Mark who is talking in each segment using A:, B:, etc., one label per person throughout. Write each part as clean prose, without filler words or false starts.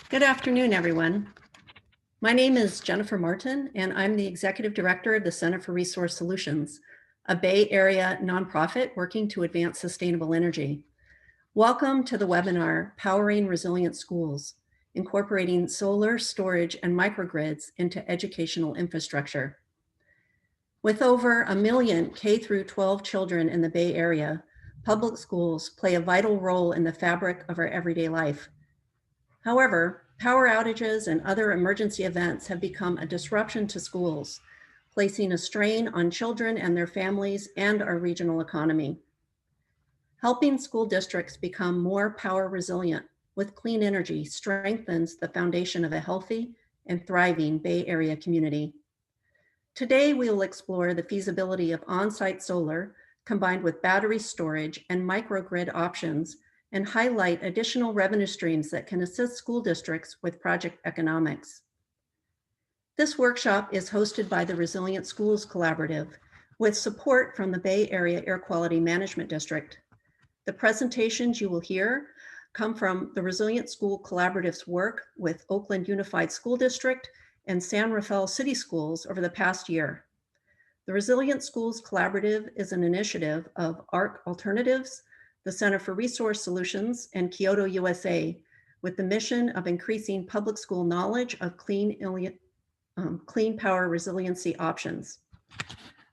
A: Good afternoon, everyone. My name is Jennifer Martin, and I'm the Executive Director of the Center for Resource Solutions, a Bay Area nonprofit working to advance sustainable energy. Welcome to the webinar, Powering Resilient Schools, Incorporating Solar, Storage, and Microgrids into Educational Infrastructure. With over 1 million K-12 children in the Bay Area, public schools play a vital role in the fabric of our everyday life. However, power outages and other emergency events have become a disruption to schools, placing a strain on children and their families and our regional economy. Helping school districts become more power resilient with clean energy strengthens the foundation of a healthy and thriving Bay Area community. Today, we will explore the feasibility of on-site solar combined with battery storage and microgrid options and highlight additional revenue streams that can assist school districts with project economics. This workshop is hosted by the Resilient Schools Collaborative with support from the Bay Area Air Quality Management District. The presentations you will hear come from the Resilient School Collaborative's work with Oakland Unified School District and San Rafael City Schools over the past year. The Resilient Schools Collaborative is an initiative of ARC Alternatives, the Center for Resource Solutions, and KyotoUSA, with the mission of increasing public school knowledge of clean power resiliency options.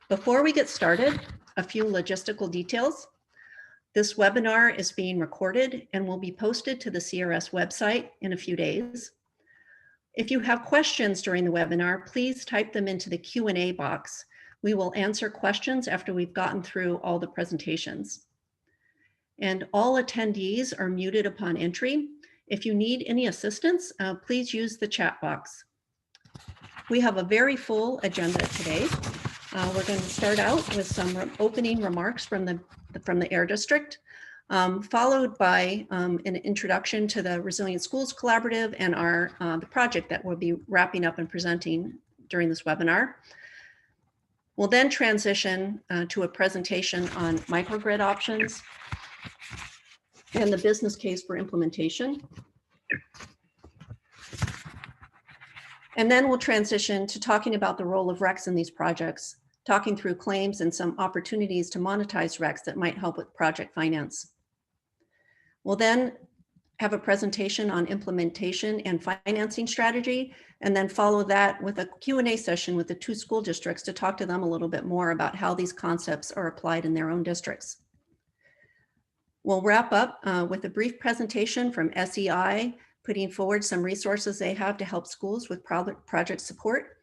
A: Before we get started, a few logistical details. This webinar is being recorded and will be posted to the CRS website in a few days. If you have questions during the webinar, please type them into the Q&A box. We will answer questions after we've gotten through all the presentations. And all attendees are muted upon entry. If you need any assistance, please use the chat box. We have a very full agenda today. We're going to start out with some opening remarks from the Air District, followed by an introduction to the Resilient Schools Collaborative and the project that we'll be wrapping up and presenting during this webinar. We'll then transition to a presentation on microgrid options and the business case for implementation. And then we'll transition to talking about the role of RECs in these projects, talking through claims and some opportunities to monetize RECs that might help with project finance. We'll then have a presentation on implementation and financing strategy, and then follow that with a Q&A session with the 2 school districts to talk to them a little bit more about how these concepts are applied in their own districts. We'll wrap up with a brief presentation from SEI, putting forward some resources they have to help schools with project support.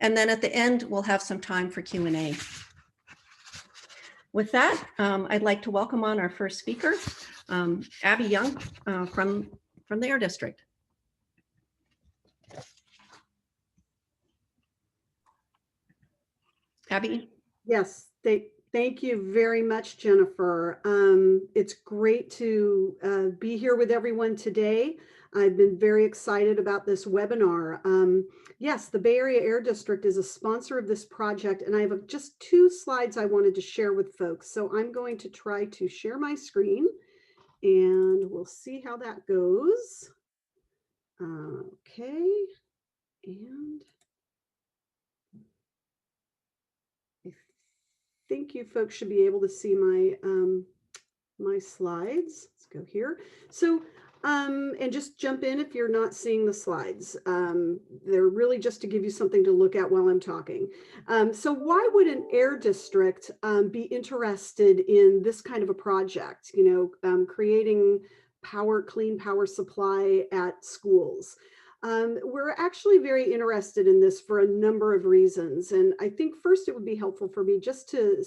A: And then at the end, we'll have some time for Q&A. With that, I'd like to welcome on our first speaker, Abby Young from the Air District. Abby?
B: Yes, thank you very much, Jennifer. It's great to be here with everyone today. I've been very excited about this webinar. Yes, the Bay Area Air District is a sponsor of this project, and I have just 2 slides I wanted to share with folks. So I'm going to try to share my screen, and we'll see how that goes. Okay, and I think you folks should be able to see my my slides. Let's go here. So and just jump in if you're not seeing the slides. They're really just to give you something to look at while I'm talking. So why would an air district be interested in this kind of a project, creating clean power supply at schools? We're actually very interested in this for a number of reasons. And I think first it would be helpful for me just to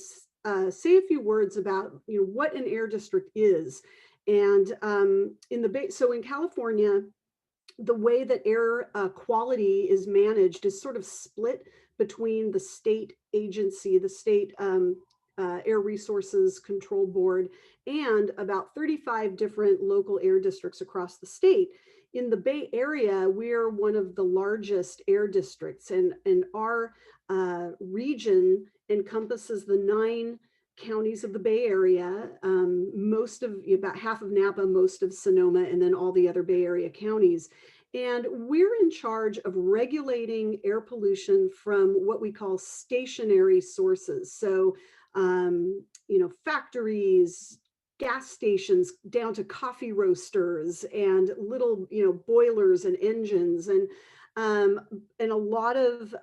B: say a few words about what an air district is. And so in California, the way that air quality is managed is sort of split between the state agency, the state Air Resources Control Board, and about 35 different local air districts across the state. In the Bay Area, we're one of the largest air districts, and our region encompasses the 9 counties of the Bay Area, about half of Napa, most of Sonoma, and then all the other Bay Area counties. And we're in charge of regulating air pollution from what we call stationary sources. So, factories, gas stations, down to coffee roasters and little, boilers and engines. And a lot of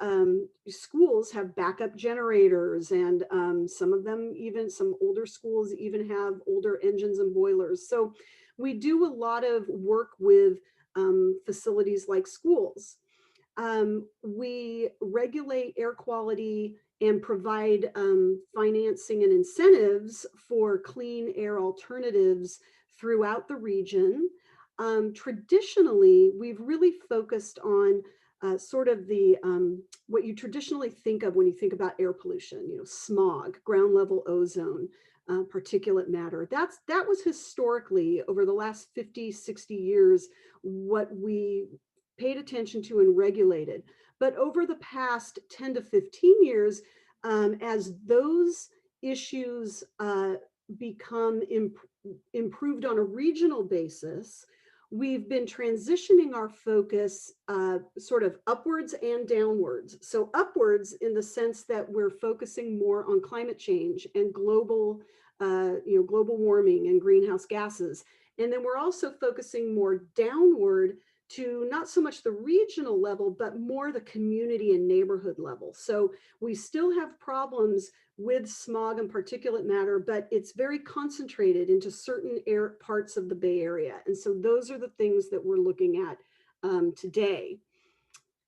B: schools have backup generators, and some of them, even some older schools, even have older engines and boilers. So we do a lot of work with facilities like schools. We regulate air quality and provide financing and incentives for clean air alternatives throughout the region. Traditionally, we've really focused on sort of the what you traditionally think of when you think about air pollution, smog, ground level ozone, particulate matter. That was historically, over the last 50, 60 years, what we paid attention to and regulated. But over the past 10 to 15 years, as those issues become improved on a regional basis, we've been transitioning our focus sort of upwards and downwards. So upwards in the sense that we're focusing more on climate change and global warming and greenhouse gases. And then we're also focusing more downward to not so much the regional level, but more the community and neighborhood level. So we still have problems with smog and particulate matter, but it's very concentrated into certain parts of the Bay Area. And so those are the things that we're looking at today.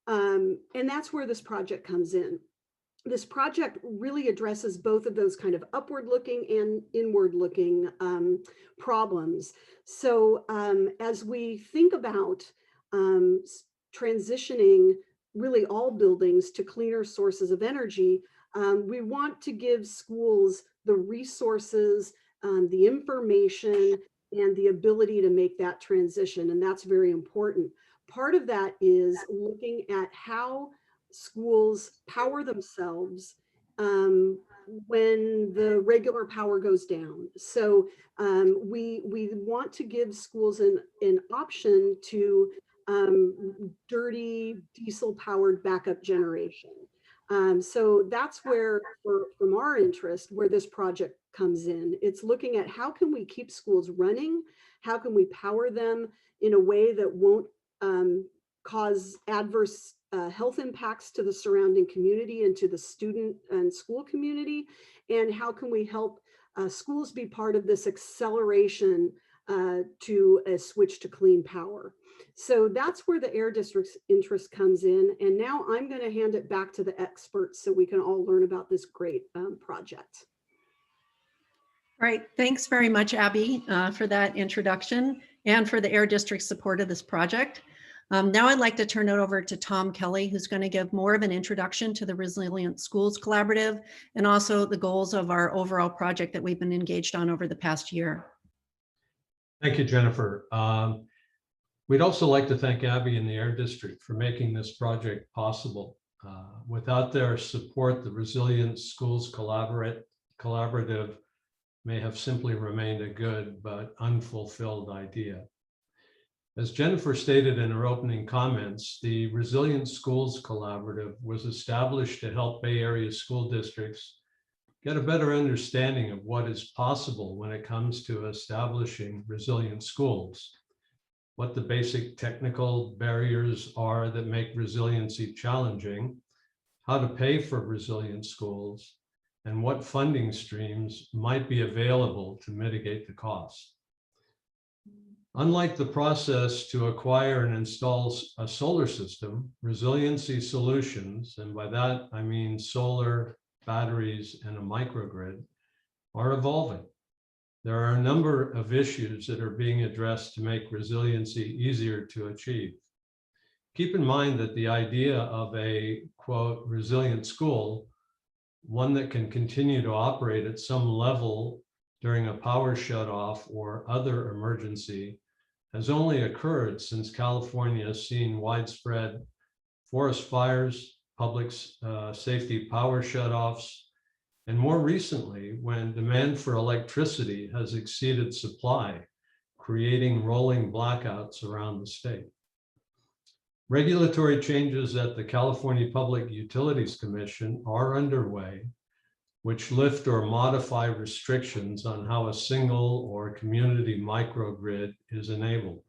B: And that's where this project comes in. This project really addresses both of those kind of upward looking and inward looking problems. So as we think about transitioning really all buildings to cleaner sources of energy, we want to give schools the resources, the information, and the ability to make that transition. And that's very important. Part of that is looking at how schools power themselves when the regular power goes down. So we want to give schools an option to dirty diesel-powered backup generation. So that's where, from our interest, where this project comes in. It's looking at how can we keep schools running? How can we power them in a way that won't cause adverse health impacts to the surrounding community and to the student and school community? And how can we help schools be part of this acceleration to a switch to clean power? So that's where the Air District's interest comes in. And now I'm going to hand it back to the experts so we can all learn about this great project.
A: All right, thanks very much, Abby, for that introduction and for the Air District's support of this project. Now I'd like to turn it over to Tom Kelly, who's going to give more of an introduction to the Resilient Schools Collaborative and also the goals of our overall project that we've been engaged on over the past year.
C: Thank you, Jennifer. We'd also like to thank Abby and the Air District for making this project possible. Without their support, the Resilient Schools Collaborative may have simply remained a good but unfulfilled idea. As Jennifer stated in her opening comments, the Resilient Schools Collaborative was established to help Bay Area school districts get a better understanding of what is possible when it comes to establishing resilient schools, what the basic technical barriers are that make resiliency challenging, how to pay for resilient schools, and what funding streams might be available to mitigate the cost. Unlike the process to acquire and install a solar system, resiliency solutions, and by that I mean solar, batteries, and a microgrid, are evolving. There are a number of issues that are being addressed to make resiliency easier to achieve. Keep in mind that the idea of a, quote, resilient school, one that can continue to operate at some level during a power shutoff or other emergency, has only occurred since California has seen widespread forest fires, public safety power shutoffs, and more recently, when demand for electricity has exceeded supply, creating rolling blackouts around the state. Regulatory changes at the California Public Utilities Commission are underway, which lift or modify restrictions on how a single or community microgrid is enabled.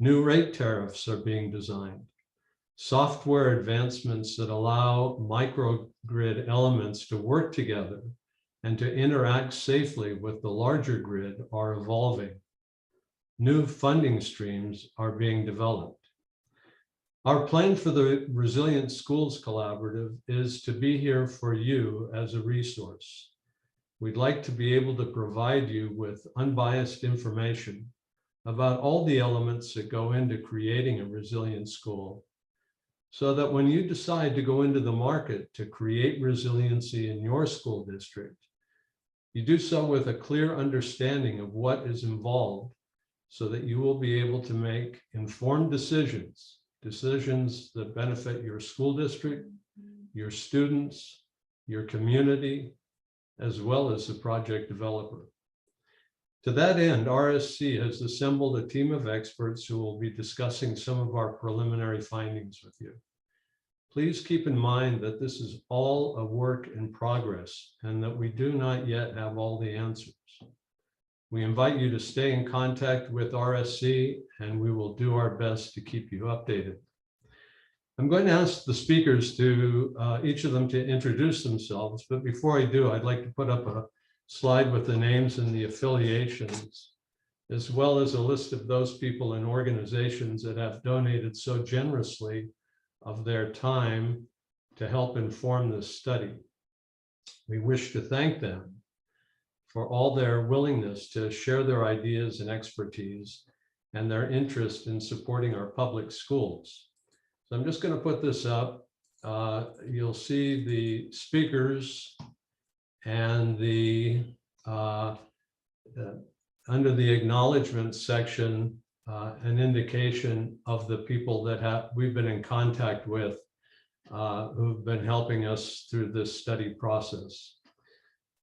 C: New rate tariffs are being designed. Software advancements that allow microgrid elements to work together and to interact safely with the larger grid are evolving. New funding streams are being developed. Our plan for the Resilient Schools Collaborative is to be here for you as a resource. We'd like to be able to provide you with unbiased information about all the elements that go into creating a resilient school, so that when you decide to go into the market to create resiliency in your school district, you do so with a clear understanding of what is involved, so that you will be able to make informed decisions that benefit your school district, your students, your community, as well as the project developer. To that end, RSC has assembled a team of experts who will be discussing some of our preliminary findings with you. Please keep in mind that this is all a work in progress and that we do not yet have all the answers. We invite you to stay in contact with RSC, and we will do our best to keep you updated. I'm going to ask the speakers to, each of them to introduce themselves, but before I do, I'd like to put up a slide with the names and the affiliations, as well as a list of those people and organizations that have donated so generously of their time to help inform this study. We wish to thank them for all their willingness to share their ideas and expertise and their interest in supporting our public schools. So I'm just going to put this up. You'll see the speakers and the under the acknowledgement section, an indication of the people that we've been in contact with who've been helping us through this study process.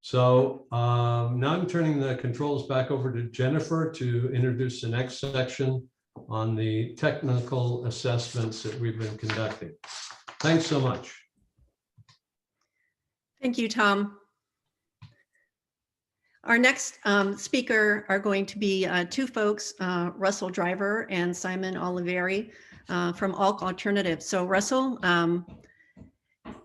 C: So now I'm turning the controls back over to Jennifer to introduce the next section on the technical assessments that we've been conducting. Thanks so much.
A: Thank you, Tom. Our next speaker are going to be two folks, Russell Driver and Simon Oliveri from ALK Alternatives. So Russell,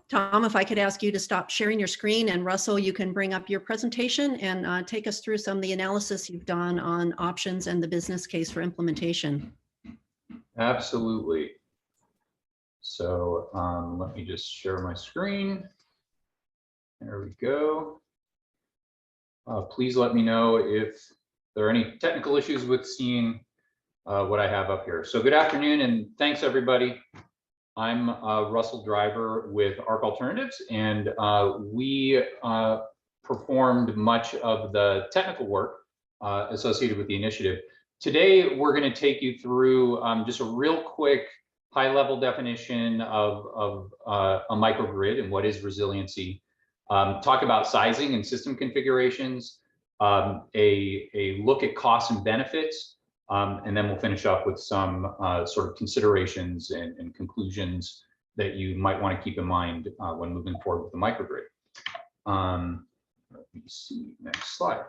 A: Tom, if I could ask you to stop sharing your screen, and Russell, you can bring up your presentation and take us through some of the analysis you've done on options and the business case for implementation.
D: Absolutely. So let me just share my screen. There we go. Please let me know if there are any technical issues with seeing what I have up here. So good afternoon and thanks everybody. I'm Russell Driver with ALK Alternatives, and we performed much of the technical work associated with the initiative. Today, we're going to take you through just a real quick high-level definition of a microgrid and what is resiliency. Talk about sizing and system configurations, a look at costs and benefits, and then we'll finish up with some sort of considerations and conclusions that you might want to keep in mind when moving forward with the microgrid. Let me see, next slide.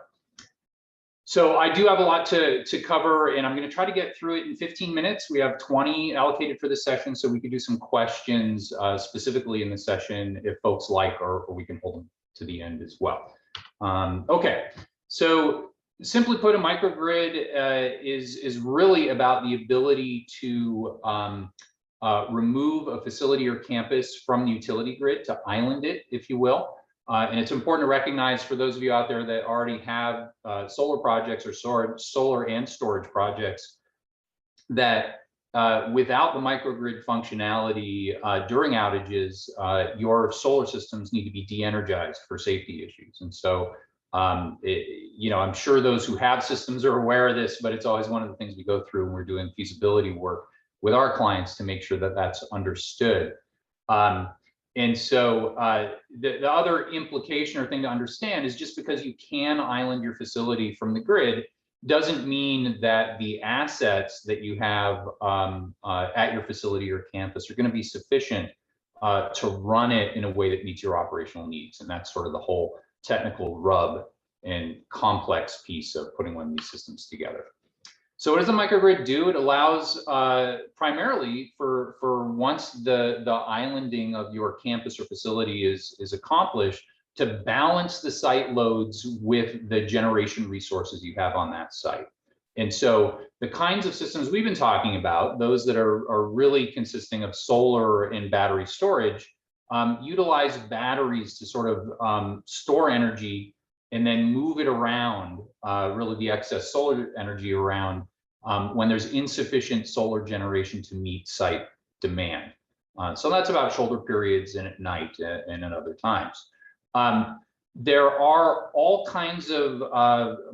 D: So I do have a lot to cover, and I'm going to try to get through it in 15 minutes. We have 20 allocated for this session, so we can do some questions specifically in the session if folks like, or we can hold them to the end as well. Okay, so simply put, a microgrid is really about the ability to remove a facility or campus from the utility grid, to island it, if you will. And it's important to recognize, for those of you out there that already have solar projects or solar and storage projects, that without the microgrid functionality during outages, your solar systems need to be de-energized for safety issues. And so, you know, I'm sure those who have systems are aware of this, but it's always one of the things we go through when we're doing feasibility work with our clients to make sure that that's understood. And so the other implication or thing to understand is, just because you can island your facility from the grid, doesn't mean that the assets that you have at your facility or campus are going to be sufficient to run it in a way that meets your operational needs. And that's sort of the whole technical rub and complex piece of putting one of these systems together. So what does a microgrid do? It allows primarily for once the islanding of your campus or facility is accomplished, to balance the site loads with the generation resources you have on that site. And so the kinds of systems we've been talking about, those that are really consisting of solar and battery storage, utilize batteries to sort of store energy and then move it around, really the excess solar energy around when there's insufficient solar generation to meet site demand. So that's about shoulder periods and at night and at other times. There are all kinds of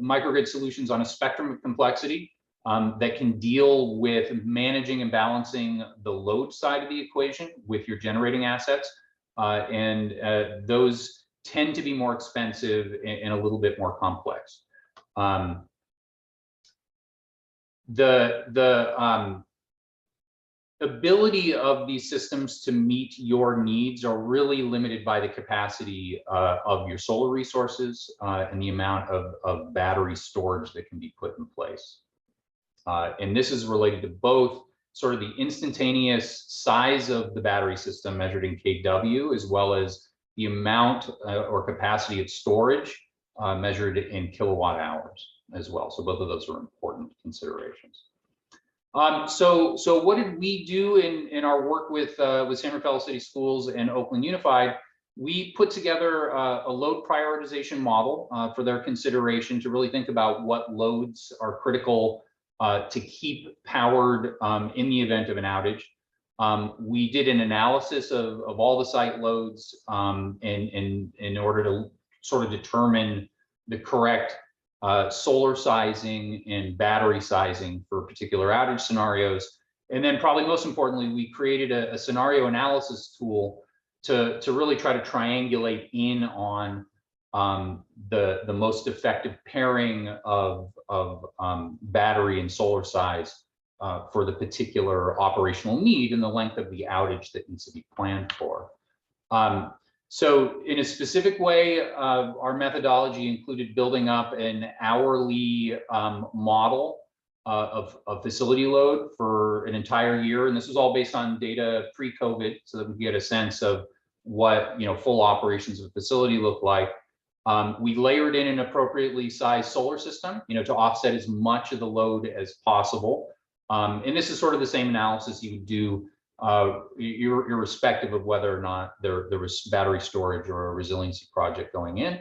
D: microgrid solutions on a spectrum of complexity that can deal with managing and balancing the load side of the equation with your generating assets. Those tend to be more expensive and a little bit more complex. The ability of these systems to meet your needs are really limited by the capacity of your solar resources and the amount of battery storage that can be put in place. And this is related to both sort of the instantaneous size of the battery system measured in kW, as well as the amount or capacity of storage measured in kilowatt hours as well. So both of those are important considerations. So what did we do in our work with San Rafael City Schools and Oakland Unified? We put together a load prioritization model for their consideration to really think about what loads are critical to keep powered in the event of an outage. We did an analysis of all the site loads in order to sort of determine the correct solar sizing and battery sizing for particular outage scenarios. And then probably most importantly, we created a scenario analysis tool to really try to triangulate in on the most effective pairing of battery and solar size for the particular operational need and the length of the outage that needs to be planned for. So in a specific way, our methodology included building up an hourly model of facility load for an entire year. And this was all based on data pre-COVID, so that we get a sense of what full operations of a facility look like. We layered in an appropriately sized solar system, to offset as much of the load as possible. And this is sort of the same analysis you would do irrespective of whether or not there was battery storage or a resiliency project going in.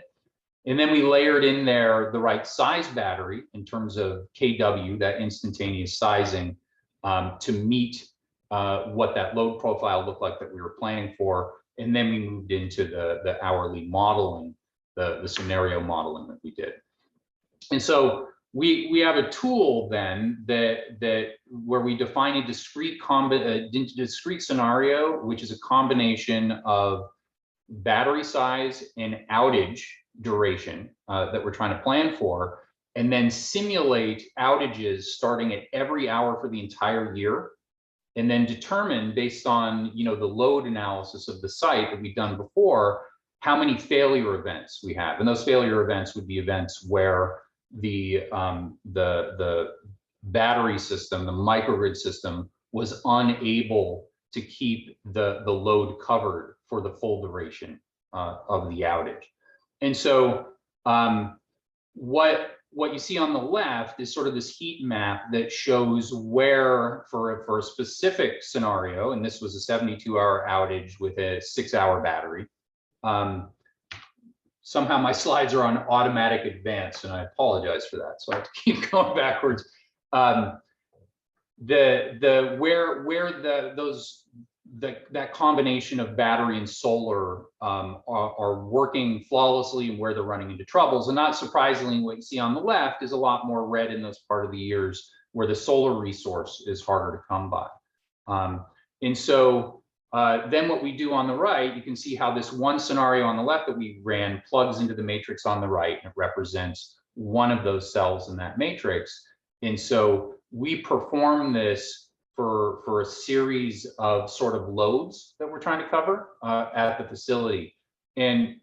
D: And then we layered in there the right size battery in terms of kW, that instantaneous sizing, to meet what that load profile looked like that we were planning for. And then we moved into the hourly modeling, the scenario modeling that we did. And so we have a tool then that where we define a discrete scenario, which is a combination of battery size and outage duration that we're trying to plan for, and then simulate outages starting at every hour for the entire year, and then determine based on the load analysis of the site that we've done before, how many failure events we have. And those failure events would be events where the battery system, the microgrid system, was unable to keep the load covered for the full duration of the outage. And so what you see on the left is sort of this heat map that shows where for a specific scenario, and this was a 72-hour outage with a 6-hour battery. Somehow my slides are on automatic advance, and I apologize for that. So I have to keep going backwards. That combination of battery and solar are working flawlessly, and where they're running into troubles. And not surprisingly, what you see on the left is a lot more red in those part of the years where the solar resource is harder to come by. And so then what we do on the right, you can see how this one scenario on the left that we ran plugs into the matrix on the right, and it represents one of those cells in that matrix. And so we perform this for a series of sort of loads that we're trying to cover at the facility. And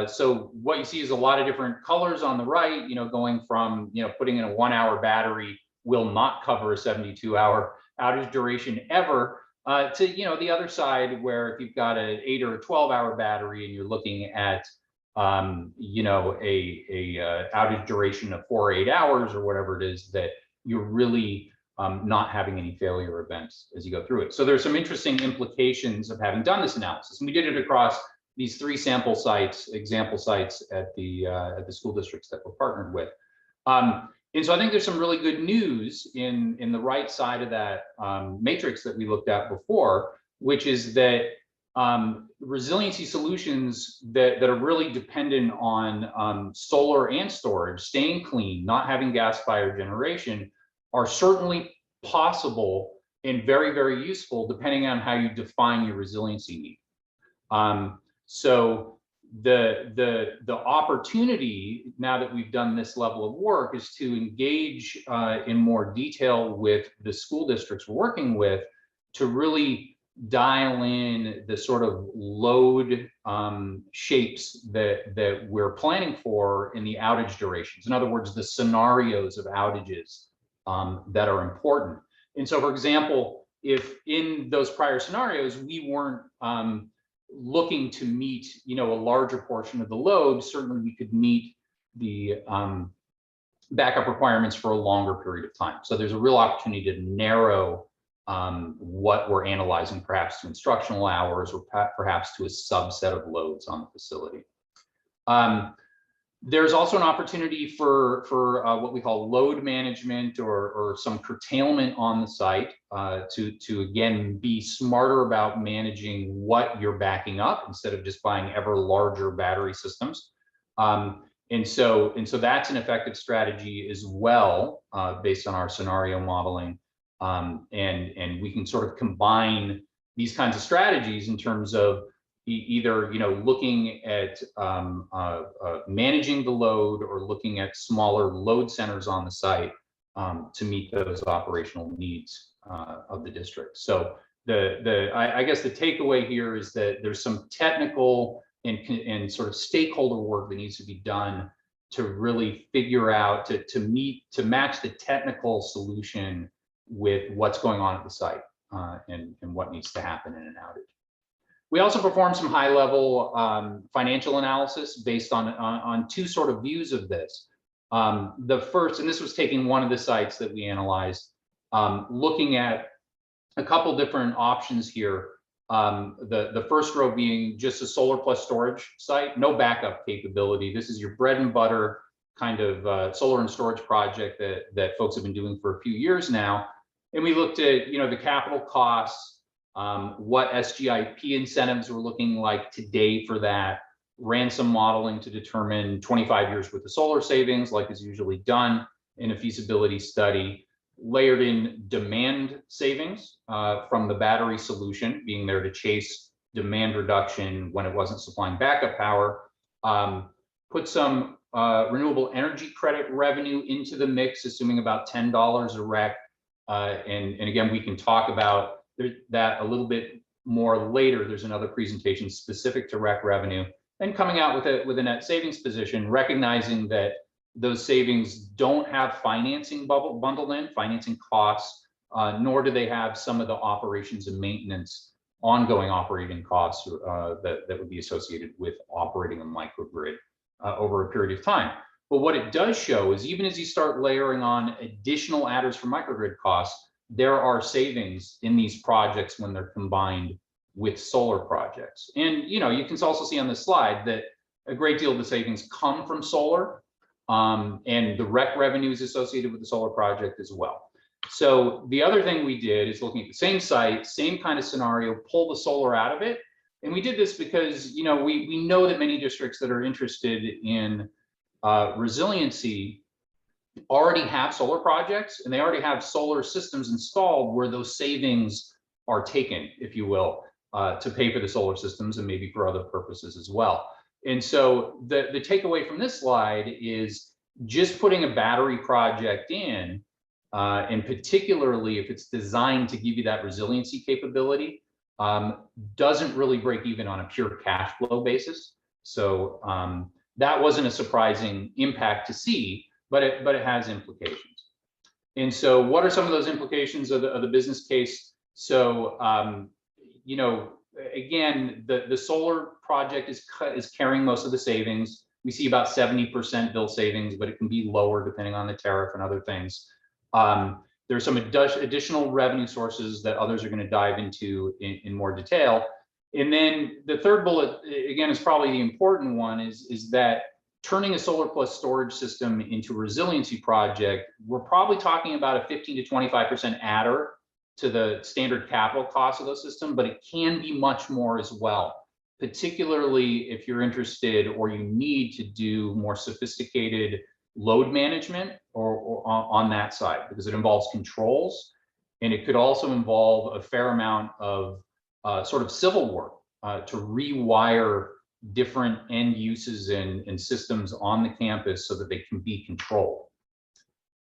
D: so what you see is a lot of different colors on the right, going from, putting in a 1 hour battery will not cover a 72-hour outage duration ever, to, the other side where if you've got an 8 or a 12-hour battery and you're looking at, a outage duration of 4 or 8 hours or whatever it is, that you're really not having any failure events as you go through it. So there's some interesting implications of having done this analysis. And we did it across these 3 sample sites, example sites at the school districts that we're partnered with. And so I think there's some really good news in the right side of that matrix that we looked at before, which is that resiliency solutions that are really dependent on solar and storage, staying clean, not having gas-fired generation, are certainly possible and very, very useful depending on how you define your resiliency need. So the opportunity, now that we've done this level of work, is to engage in more detail with the school districts we're working with to really dial in the sort of load shapes that we're planning for in the outage durations. In other words, the scenarios of outages that are important. And so, for example, if in those prior scenarios we weren't looking to meet, a larger portion of the load, certainly we could meet the backup requirements for a longer period of time. So there's a real opportunity to narrow what we're analyzing, perhaps to instructional hours or perhaps to a subset of loads on the facility. There's also an opportunity for what we call load management or some curtailment on the site to again be smarter about managing what you're backing up instead of just buying ever larger battery systems. And so that's an effective strategy as well, based on our scenario modeling. And we can sort of combine these kinds of strategies in terms of either looking at managing the load or looking at smaller load centers on the site to meet those operational needs of the district. So I guess the takeaway here is that there's some technical and sort of stakeholder work that needs to be done to really figure out to match the technical solution with what's going on at the site and what needs to happen in an outage. We also performed some high-level financial analysis based on 2 sort of views of this. The first, and this was taking one of the sites that we analyzed, looking at a couple different options here. The first row being just a solar plus storage site, no backup capability. This is your bread and butter kind of solar and storage project that folks have been doing for a few years now. And we looked at the capital costs, what SGIP incentives were looking like today for that, ran some modeling to determine 25 years worth of solar savings, like is usually done in a feasibility study, layered in demand savings from the battery solution, being there to chase demand reduction when it wasn't supplying backup power, put some renewable energy credit revenue into the mix, assuming about $10 a rec. And again, we can talk about that a little bit more later. There's another presentation specific to rec revenue, and coming out with a net savings position, recognizing that those savings don't have financing bundled in, financing costs, nor do they have some of the operations and maintenance ongoing operating costs that would be associated with operating a microgrid over a period of time. But what it does show is even as you start layering on additional adders for microgrid costs, there are savings in these projects when they're combined with solar projects. And you can also see on this slide that a great deal of the savings come from solar, and the rec revenues associated with the solar project as well. So the other thing we did is looking at the same site, same kind of scenario, pull the solar out of it. And we did this because we know that many districts that are interested in resiliency already have solar projects, and they already have solar systems installed where those savings are taken, if you will, to pay for the solar systems and maybe for other purposes as well. And so the takeaway from this slide is just putting a battery project in, and particularly if it's designed to give you that resiliency capability, doesn't really break even on a pure cash flow basis. So that wasn't a surprising impact to see, but it has implications. And so what are some of those implications of the business case? So, you know, again, the solar project is carrying most of the savings. We see about 70% bill savings, but it can be lower depending on the tariff and other things. There's some additional revenue sources that others are going to dive into in more detail. And then the third bullet, again, is probably the important one, is that turning a solar plus storage system into a resiliency project, we're probably talking about a 15 to 25% adder to the standard capital cost of those systems, but it can be much more as well, particularly if you're interested or you need to do more sophisticated load management or on that side, because it involves controls, and it could also involve a fair amount of sort of civil work to rewire different end uses and systems on the campus so that they can be controlled.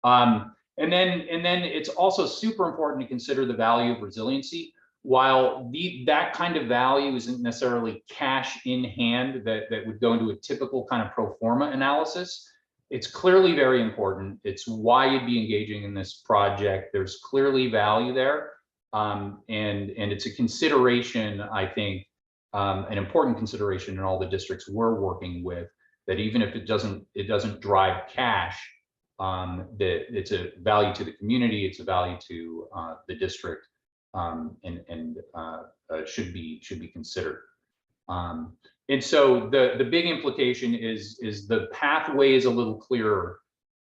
D: And then it's also super important to consider the value of resiliency. While that kind of value isn't necessarily cash in hand that would go into a typical kind of pro forma analysis, it's clearly very important. It's why you'd be engaging in this project. There's clearly value there. And it's a consideration, I think, an important consideration in all the districts we're working with, that even if it doesn't drive cash, that it's a value to the community, it's a value to the district, and should be considered. And so the big implication is the pathway is a little clearer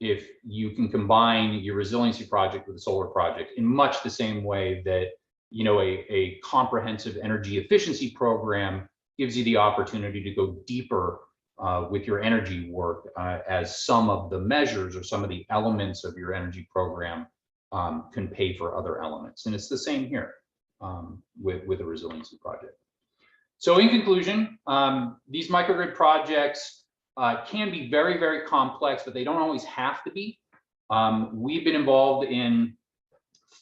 D: if you can combine your resiliency project with a solar project in much the same way that, you know, a comprehensive energy efficiency program gives you the opportunity to go deeper with your energy work, as some of the measures or some of the elements of your energy program can pay for other elements. And it's the same here with a resiliency project. So in conclusion, these microgrid projects can be very, very complex, but they don't always have to be. We've been involved in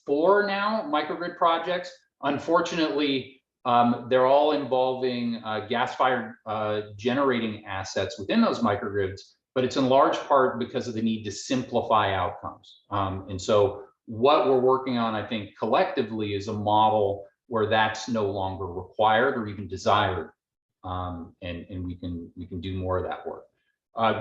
D: 4 now microgrid projects. Unfortunately, they're all involving gas-fired generating assets within those microgrids, but it's in large part because of the need to simplify outcomes. And so what we're working on, I think, collectively is a model where that's no longer required or even desired, and we can do more of that work.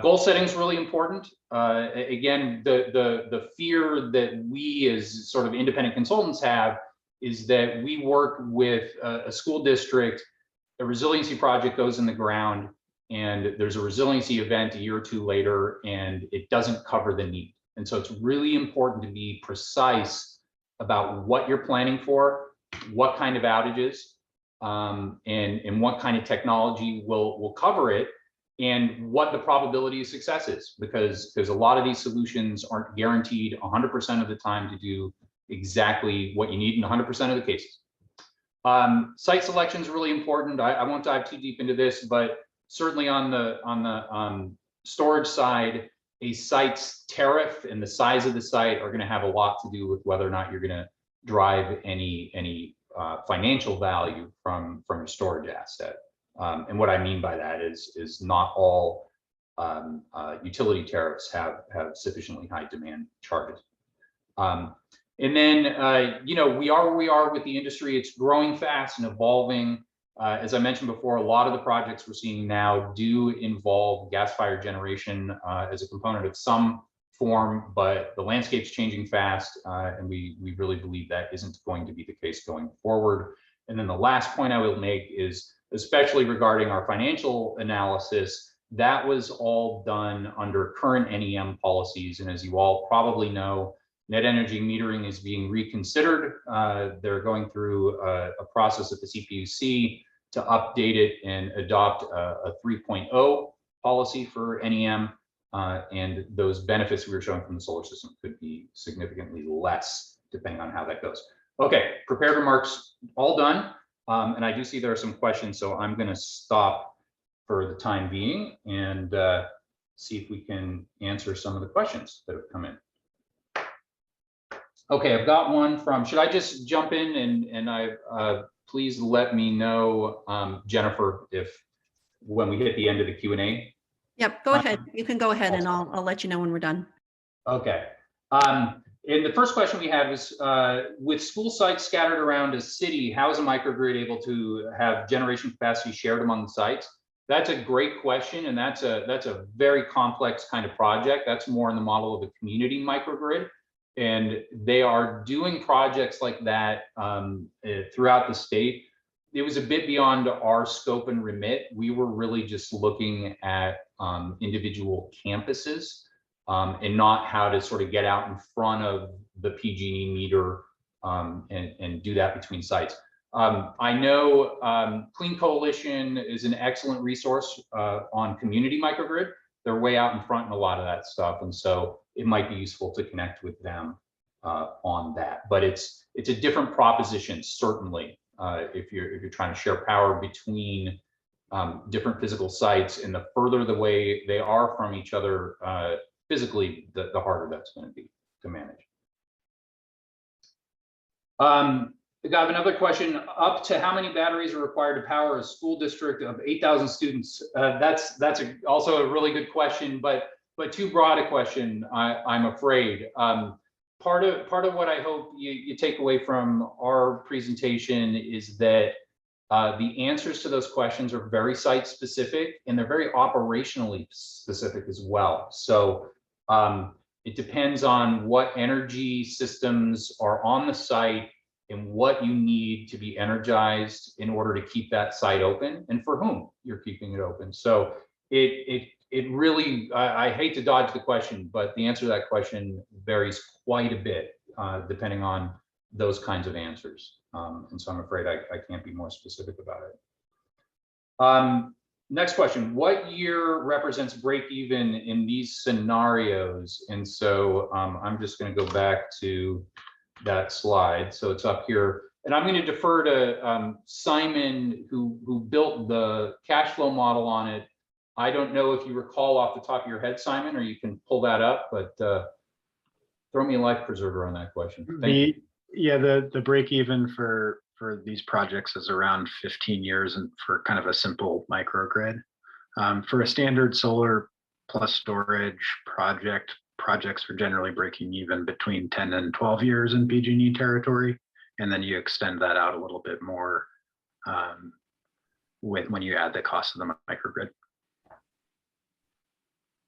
D: Goal setting is really important. Again, the fear that we as sort of independent consultants have is that we work with a school district, a resiliency project goes in the ground, and there's a resiliency event a year or 2 later, and it doesn't cover the need. And so it's really important to be precise about what you're planning for, what kind of outages, and what kind of technology will cover it, and what the probability of success is, because a lot of these solutions aren't guaranteed 100% of the time to do exactly what you need in 100% of the cases. Site selection is really important. I won't dive too deep into this, but certainly on the storage side, a site's tariff and the size of the site are going to have a lot to do with whether or not you're going to drive any financial value from your storage asset. And what I mean by that is not all utility tariffs have sufficiently high demand charges. And then, you know, we are where we are with the industry. It's growing fast and evolving. As I mentioned before, a lot of the projects we're seeing now do involve gas-fired generation as a component of some form, but the landscape's changing fast, and we really believe that isn't going to be the case going forward. And then the last point I will make is, especially regarding our financial analysis, that was all done under current NEM policies. And as you all probably know, net energy metering is being reconsidered. They're going through a process at the CPUC to update it and adopt a 3.0 policy for NEM. And those benefits we were showing from the solar system could be significantly less depending on how that goes. Okay, prepared remarks all done. And I do see there are some questions, so I'm going to stop for the time being and see if we can answer some of the questions that have come in. Okay, I've got one from, should I just jump in and please let me know, Jennifer, if when we hit the end of the Q&A.
A: Yep, go ahead. You can go ahead and I'll let you know when we're done.
D: Okay. And the first question we had was, with school sites scattered around a city, how is a microgrid able to have generation capacity shared among the sites? That's a great question, and that's a very complex kind of project. That's more in the model of a community microgrid, and they are doing projects like that throughout the state. It was a bit beyond our scope and remit. We were really just looking at individual campuses and not how to sort of get out in front of the PG&E meter and do that between sites. I know Clean Coalition is an excellent resource on community microgrid. They're way out in front in a lot of that stuff, and so it might be useful to connect with them on that. But it's a different proposition, certainly, if you're trying to share power between different physical sites, and the further the way they are from each other physically, the harder that's going to be to manage. I got another question. Up to how many batteries are required to power a school district of 8,000 students? That's also a really good question, but too broad a question, I'm afraid. Part of what I hope you take away from our presentation is that the answers to those questions are very site specific, and they're very operationally specific as well. So it depends on what energy systems are on the site and what you need to be energized in order to keep that site open, and for whom you're keeping it open. So it really, I hate to dodge the question, but the answer to that question varies quite a bit depending on those kinds of answers. And so I'm afraid I can't be more specific about it. Next question, what year represents break even in these scenarios? And so I'm just going to go back to that slide. So it's up here, and I'm going to defer to Simon, who built the cash flow model on it. I don't know if you recall off the top of your head, Simon, or you can pull that up, but throw me a life preserver on that question.
E: Yeah, the break even for these projects is around 15 years, and for kind of a simple microgrid. For a standard solar plus storage projects are generally breaking even between 10 and 12 years in PG&E territory, and then you extend that out a little bit more when you add the cost of the microgrid.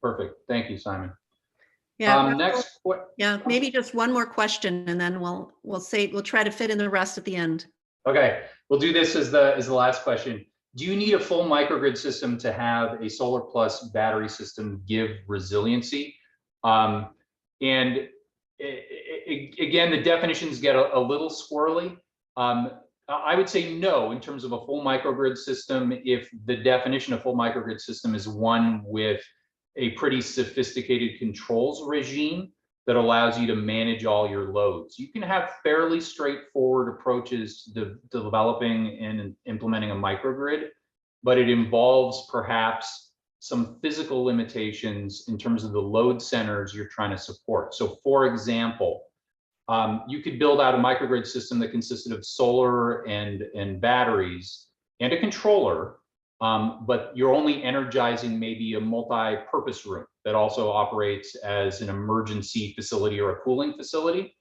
D: Perfect. Thank you, Simon.
A: Yeah.
D: Next,
A: yeah, maybe just one more question, and then we'll try to fit in the rest at the end.
D: Okay, we'll do this as the last question. Do you need a full microgrid system to have a solar plus battery system give resiliency? And again, the definitions get a little squirrely. I would say no in terms of a full microgrid system if the definition of full microgrid system is one with a pretty sophisticated controls regime that allows you to manage all your loads. You can have fairly straightforward approaches to developing and implementing a microgrid, but it involves perhaps some physical limitations in terms of the load centers you're trying to support. So for example, you could build out a microgrid system that consisted of solar and batteries and a controller, but you're only energizing maybe a multi-purpose room that also operates as an emergency facility or a cooling facility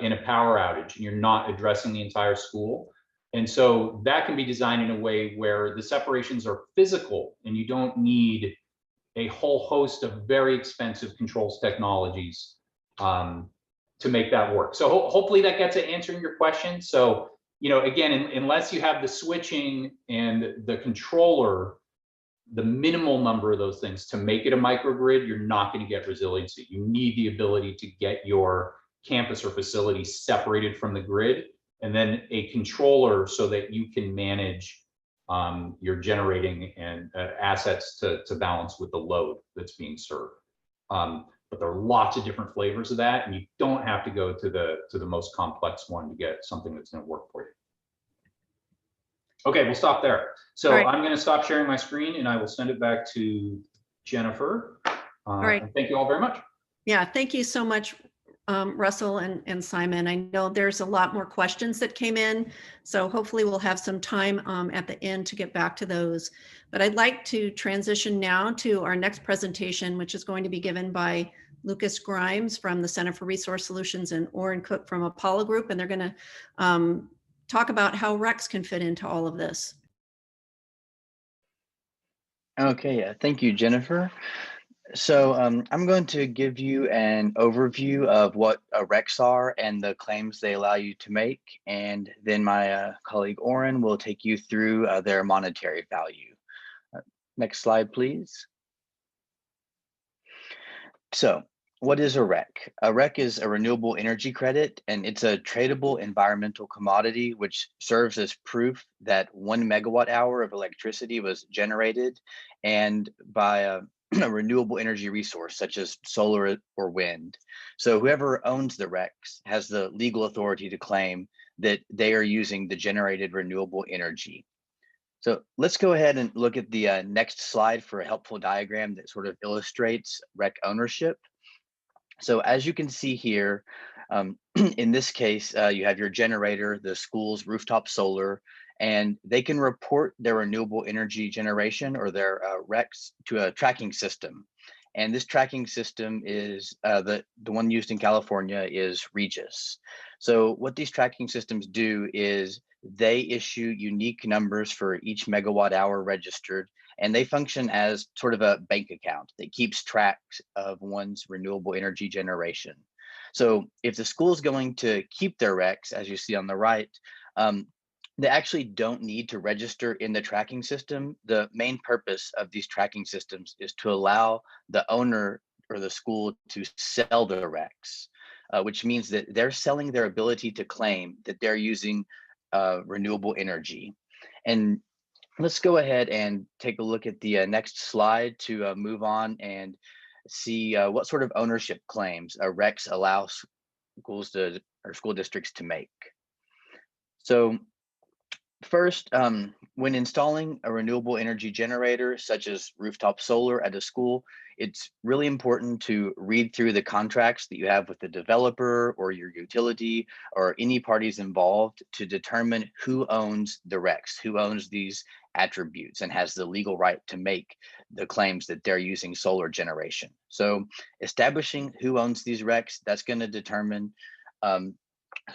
D: in a power outage, and you're not addressing the entire school. And so that can be designed in a way where the separations are physical and you don't need a whole host of very expensive controls technologies to make that work. So hopefully that gets at answering your question. So, you know, again, unless you have the switching and the controller, the minimal number of those things to make it a microgrid, you're not going to get resiliency. You need the ability to get your campus or facility separated from the grid, and then a controller so that you can manage your generating and assets to balance with the load that's being served. But there are lots of different flavors of that, and you don't have to go to the most complex one to get something that's going to work for you. Okay, we'll stop there. So
A: All right.
D: I'm going to stop sharing my screen, and I will send it back to Jennifer.
A: right.
D: And thank you all very much.
A: Yeah, thank you so much, Russell and Simon. I know there's a lot more questions that came in, so hopefully we'll have some time at the end to get back to those. But I'd like to transition now to our next presentation, which is going to be given by Lucas Grimes from the Center for Resource Solutions and Oren Cook from Apala Group, and they're going to talk about how RECs can fit into all of this.
F: Okay, thank you, Jennifer. So I'm going to give you an overview of what RECs are and the claims they allow you to make. And then my colleague Oren will take you through their monetary value. Next slide, please. So what is a REC? A REC is a renewable energy credit, and it's a tradable environmental commodity, which serves as proof that 1 megawatt hour of electricity was generated and by a renewable energy resource such as solar or wind. So whoever owns the RECs has the legal authority to claim that they are using the generated renewable energy. So let's go ahead and look at the next slide for a helpful diagram that sort of illustrates REC ownership. So as you can see here, in this case, you have your generator, the school's rooftop solar, and they can report their renewable energy generation or their RECs to a tracking system. And this tracking system is the one used in California is Regis. So what these tracking systems do is they issue unique numbers for each megawatt hour registered, and they function as sort of a bank account that keeps track of one's renewable energy generation. So if the school is going to keep their RECs, as you see on the right, they actually don't need to register in the tracking system. The main purpose of these tracking systems is to allow the owner or the school to sell the RECs, which means that they're selling their ability to claim that they're using renewable energy. And let's go ahead and take a look at the next slide to move on and see what sort of ownership claims RECs allow schools to or school districts to make. So first, when installing a renewable energy generator, such as rooftop solar at a school, it's really important to read through the contracts that you have with the developer or your utility or any parties involved to determine who owns the RECs, who owns these attributes and has the legal right to make the claims that they're using solar generation. So establishing who owns these RECs, that's going to determine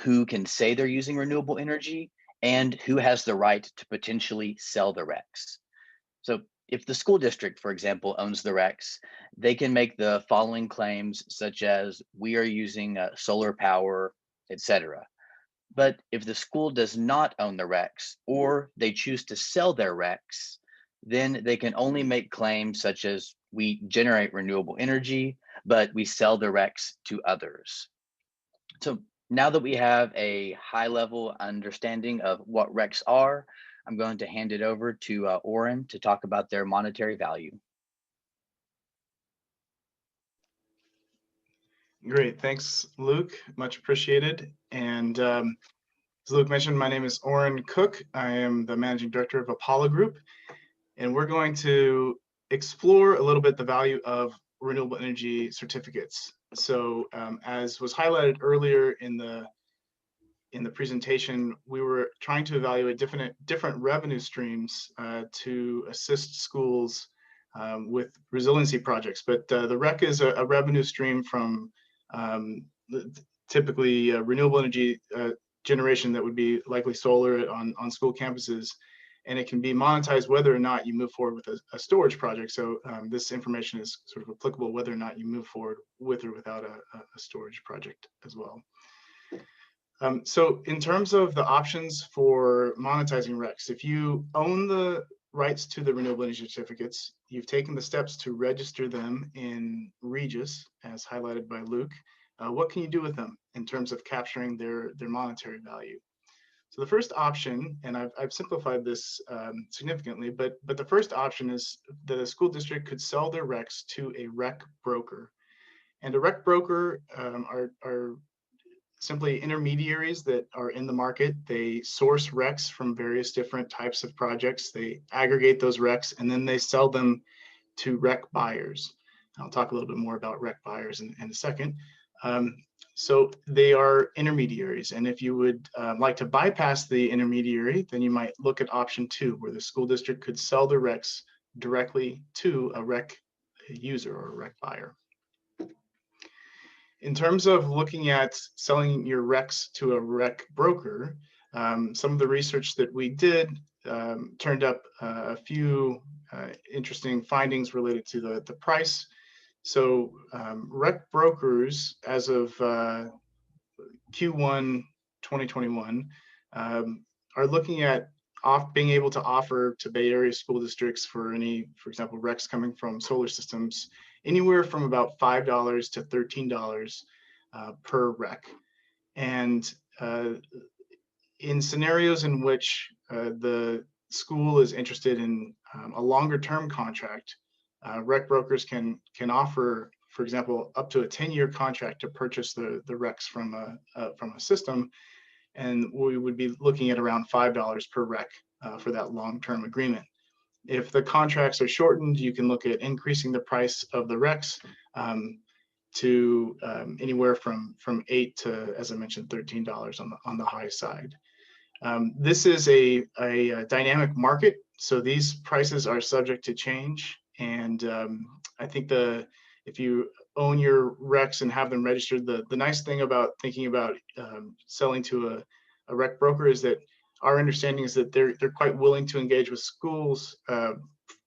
F: who can say they're using renewable energy and who has the right to potentially sell the RECs. So if the school district, for example, owns the RECs, they can make the following claims, such as we are using solar power, etc. But if the school does not own the RECs or they choose to sell their RECs, then they can only make claims such as we generate renewable energy, but we sell the RECs to others. So now that we have a high level understanding of what RECs are, I'm going to hand it over to Oren to talk about their monetary value.
G: Great, thanks, Luke, much appreciated. And as Luke mentioned, my name is Oren Cook. I am the Managing Director of Apala Group, and we're going to explore a little bit the value of renewable energy certificates. So as was highlighted earlier in the presentation, we were trying to evaluate different revenue streams to assist schools with resiliency projects. But the REC is a revenue stream from typically renewable energy generation that would be likely solar on school campuses. And it can be monetized whether or not you move forward with a storage project. So this information is sort of applicable whether or not you move forward with or without a storage project as well. So in terms of the options for monetizing RECs, if you own the rights to the renewable energy certificates, you've taken the steps to register them in Regis, as highlighted by Luke, what can you do with them in terms of capturing their monetary value? So the first option, and I've simplified this significantly, but the first option is that a school district could sell their RECs to a REC broker. And a REC broker are simply intermediaries that are in the market. They source RECs from various different types of projects. They aggregate those RECs and then they sell them to REC buyers. I'll talk a little bit more about REC buyers in a second. So they are intermediaries, and if you would like to bypass the intermediary, then you might look at option 2, where the school district could sell the RECs directly to a REC user or a REC buyer. In terms of looking at selling your RECs to a REC broker, some of the research that we did turned up a few interesting findings related to the price. So REC brokers, as of Q1 2021, are looking at being able to offer to Bay Area school districts for example, RECs coming from solar systems, anywhere from about $5 to $13 per REC. And in scenarios in which the school is interested in a longer term contract, REC brokers can offer, for example, up to a 10-year contract to purchase the RECs from a system, and we would be looking at around $5 per REC for that long-term agreement. If the contracts are shortened, you can look at increasing the price of the RECs to anywhere from $8 to, as I mentioned, $13 on the high side. This is a dynamic market, so these prices are subject to change. And I think if you own your RECs and have them registered, the nice thing about thinking about selling to a REC broker is that our understanding is that they're quite willing to engage with schools,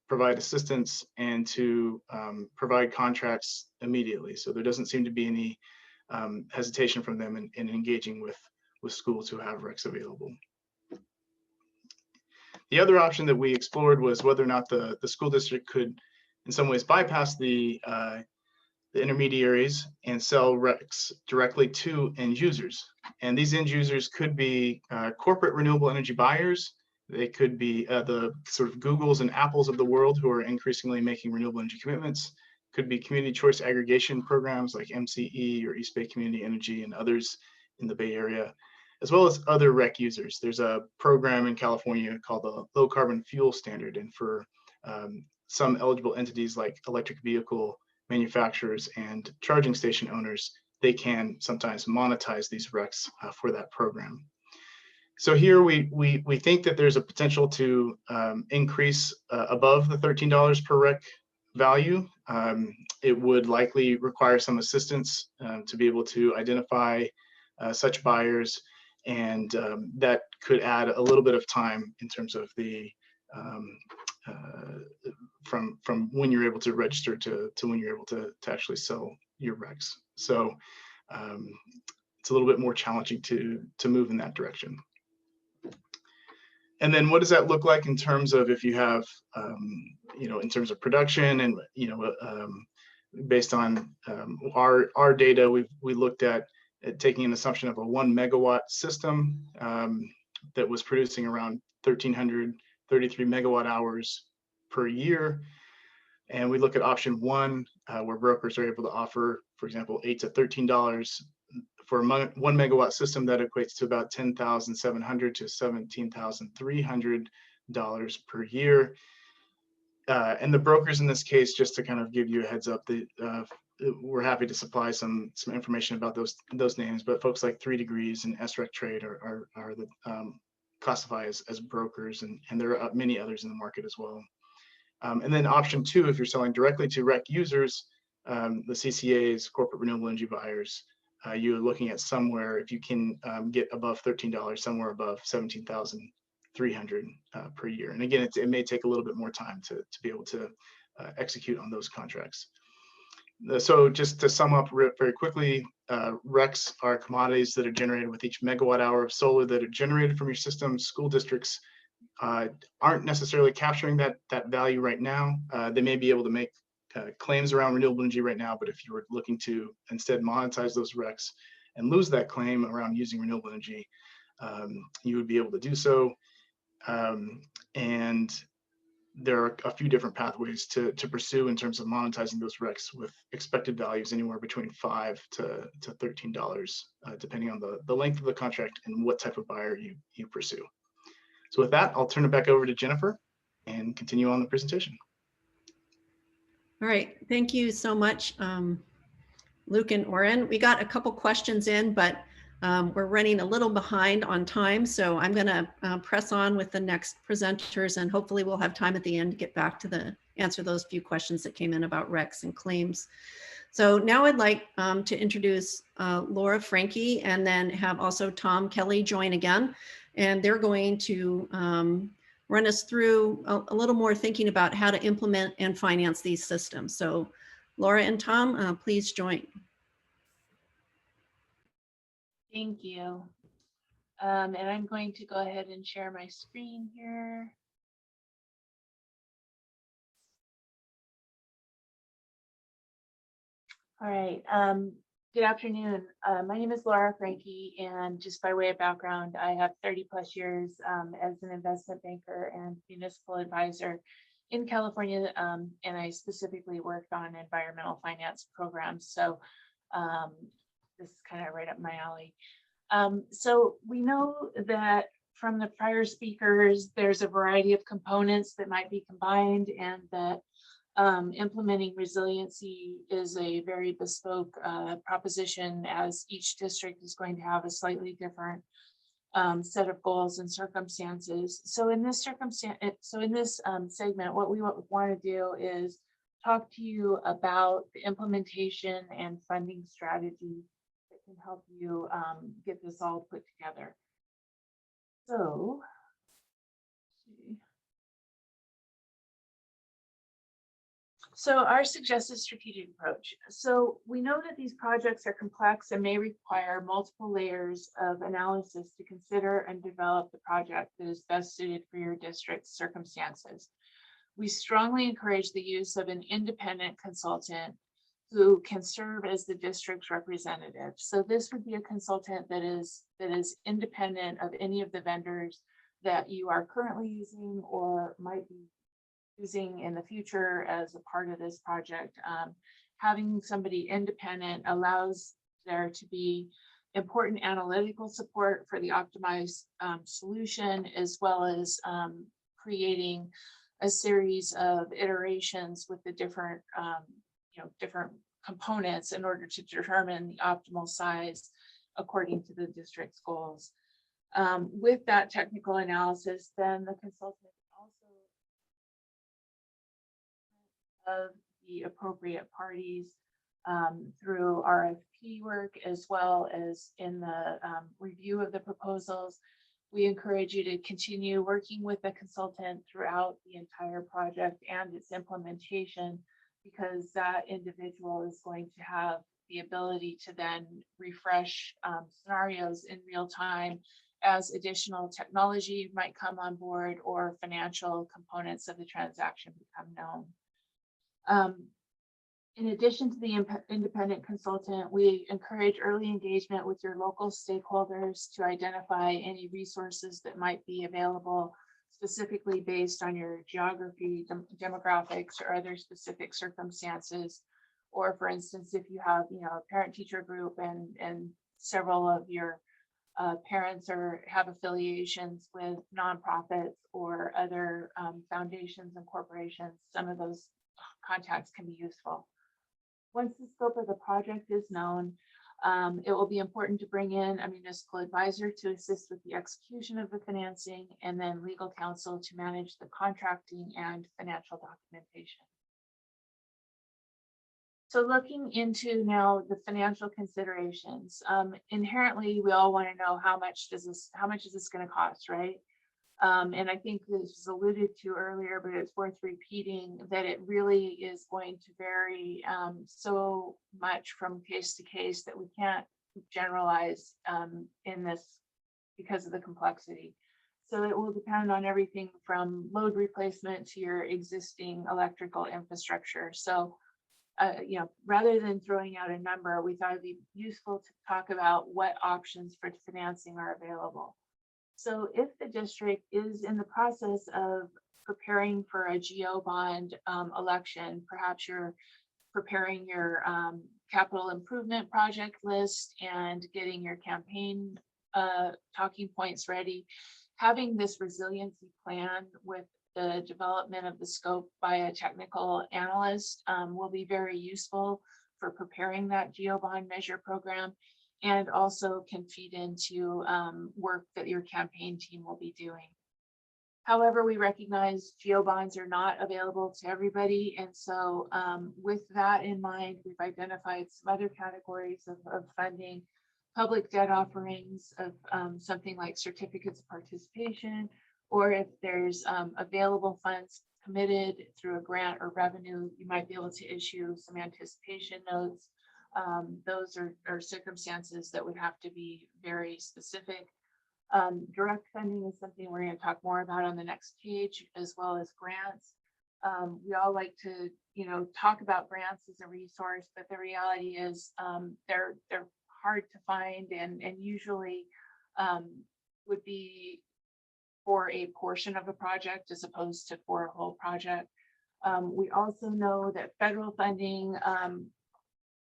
G: provide assistance, and to provide contracts immediately. So there doesn't seem to be any hesitation from them in engaging with schools who have RECs available. The other option that we explored was whether or not the school district could in some ways bypass the intermediaries and sell RECs directly to end users. And these end users could be corporate renewable energy buyers. They could be the sort of Googles and Apples of the world who are increasingly making renewable energy commitments. Could be community choice aggregation programs like MCE or East Bay Community Energy and others in the Bay Area, as well as other REC users. There's a program in California called the Low Carbon Fuel Standard, and for some eligible entities like electric vehicle manufacturers and charging station owners, they can sometimes monetize these RECs for that program. So here we think that there's a potential to increase above the $13 per REC value. It would likely require some assistance to be able to identify such buyers, and that could add a little bit of time in terms of the from when you're able to register to when you're able to actually sell your RECs. So it's a little bit more challenging to move in that direction. And then what does that look like in terms of if you have, in terms of production and, based on our data, we looked at taking an assumption of a 1 megawatt system that was producing around 1,333 megawatt hours per year. And we look at option 1, where brokers are able to offer, for example, $8 to $13 for a 1 megawatt system. That equates to about $10,700 to $17,300 per year. And the brokers in this case, just to kind of give you a heads up, we're happy to supply some information about those names, but folks like 3 Degrees and SREC Trade are the classify as brokers, and there are many others in the market as well. And then option 2, if you're selling directly to REC users, the CCAs, corporate renewable energy buyers, you're looking at somewhere, if you can get above $13, somewhere above $17,300 per year. And again, it may take a little bit more time to be able to execute on those contracts. So just to sum up very quickly, RECs are commodities that are generated with each megawatt hour of solar that are generated from your system. School districts aren't necessarily capturing that value right now. They may be able to make claims around renewable energy right now, but if you were looking to instead monetize those RECs and lose that claim around using renewable energy, you would be able to do so. And there are a few different pathways to pursue in terms of monetizing those RECs with expected values anywhere between $5 to $13, depending on the length of the contract and what type of buyer you pursue. So with that, I'll turn it back over to Jennifer and continue on the presentation.
A: All right, thank you so much, Luke and Oren. We got a couple questions in, but we're running a little behind on time. So I'm gonna press on with the next presenters, and hopefully we'll have time at the end to get back to answer those few questions that came in about RECs and claims. So now I'd like to introduce Laura Franke, and then have also Tom Kelly join again. And they're going to run us through a little more thinking about how to implement and finance these systems. So Laura and Tom, please join.
H: Thank you. And I'm going to go ahead and share my screen here. All right. Good afternoon. My name is Laura Franke, and just by way of background, I have 30+ years as an investment banker and municipal advisor in California, and I specifically worked on environmental finance programs. So this is kind of right up my alley. So we know that from the prior speakers, there's a variety of components that might be combined, and that implementing resiliency is a very bespoke proposition, as each district is going to have a slightly different set of goals and circumstances. So in this segment, what we want to do is talk to you about the implementation and funding strategy that can help you get this all put together. So, let's see. So our suggested strategic approach. So we know that these projects are complex and may require multiple layers of analysis to consider and develop the project that is best suited for your district's circumstances. We strongly encourage the use of an independent consultant who can serve as the district's representative. So this would be a consultant that is independent of any of the vendors that you are currently using or might be using in the future as a part of this project. Having somebody independent allows there to be important analytical support for the optimized solution, as well as creating a series of iterations with the different different components in order to determine the optimal size according to the district's goals. With that technical analysis, then the consultant also of the appropriate parties through RFP work, as well as in the review of the proposals. We encourage you to continue working with the consultant throughout the entire project and its implementation, because that individual is going to have the ability to then refresh scenarios in real time as additional technology might come on board or financial components of the transaction become known. In addition to the independent consultant, we encourage early engagement with your local stakeholders to identify any resources that might be available, specifically based on your geography, demographics, or other specific circumstances. Or for instance, if you have a parent-teacher group and several of your parents have affiliations with nonprofits or other foundations and corporations, some of those contacts can be useful. Once the scope of the project is known, it will be important to bring in a municipal advisor to assist with the execution of the financing, and then legal counsel to manage the contracting and financial documentation. So looking into now the financial considerations, inherently we all want to know how much is this going to cost, right? And I think this was alluded to earlier, but it's worth repeating that it really is going to vary so much from case to case that we can't generalize in this because of the complexity. So it will depend on everything from load replacement to your existing electrical infrastructure. So rather than throwing out a number, we thought it'd be useful to talk about what options for financing are available. So if the district is in the process of preparing for a GO bond election, perhaps you're preparing your capital improvement project list and getting your campaign talking points ready, having this resiliency plan with the development of the scope by a technical analyst will be very useful for preparing that GeoBond measure program, and also can feed into work that your campaign team will be doing. However, we recognize GeoBonds are not available to everybody. And so with that in mind, we've identified some other categories of funding, public debt offerings of something like certificates of participation, or if there's available funds committed through a grant or revenue, you might be able to issue some anticipation notes. Those are circumstances that would have to be very specific. Direct funding is something we're going to talk more about on the next page, as well as grants. We all like to, talk about grants as a resource, but the reality is they're hard to find and usually would be for a portion of a project as opposed to for a whole project. We also know that federal funding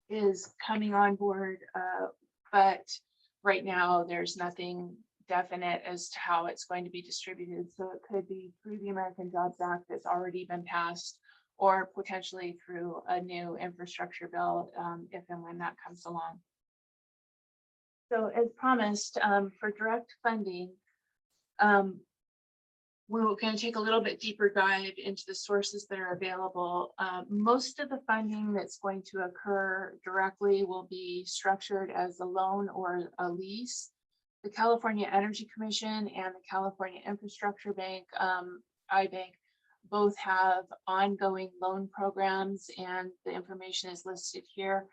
H: is coming on board, but right now there's nothing definite as to how it's going to be distributed. So it could be through the American Jobs Act that's already been passed, or potentially through a new infrastructure bill if and when that comes along. So as promised, for direct funding, we're going to take a little bit deeper dive into the sources that are available. Most of the funding that's going to occur directly will be structured as a loan or a lease. The California Energy Commission and the California Infrastructure Bank, iBank, both have ongoing loan programs, and the information is listed here.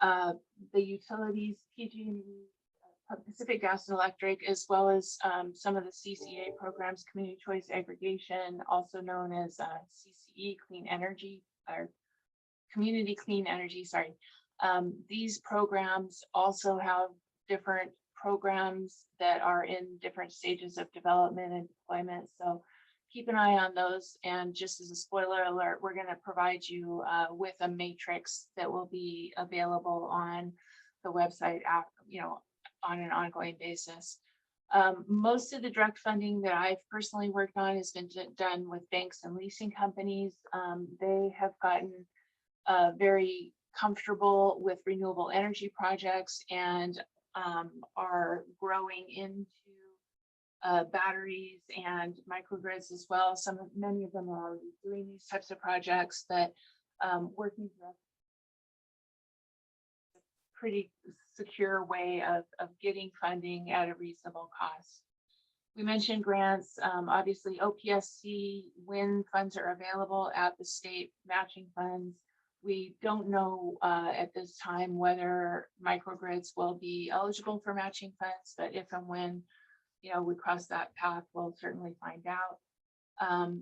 H: The utilities, PG&E, Pacific Gas and Electric, as well as some of the CCA programs, Community Choice Aggregation, also known as CCE, Clean Energy, or Community Clean Energy, sorry. These programs also have different programs that are in different stages of development and deployment. So keep an eye on those. And just as a spoiler alert, we're going to provide you with a matrix that will be available on the website, on an ongoing basis. Most of the direct funding that I've personally worked on has been done with banks and leasing companies. They have gotten very comfortable with renewable energy projects and are growing into batteries and microgrids as well. Many of them are already doing these types of projects, but working with a pretty secure way of getting funding at a reasonable cost. We mentioned grants. Obviously, OPSC, when funds are available at the state matching funds. We don't know at this time whether microgrids will be eligible for matching funds, but if and when we cross that path, we'll certainly find out.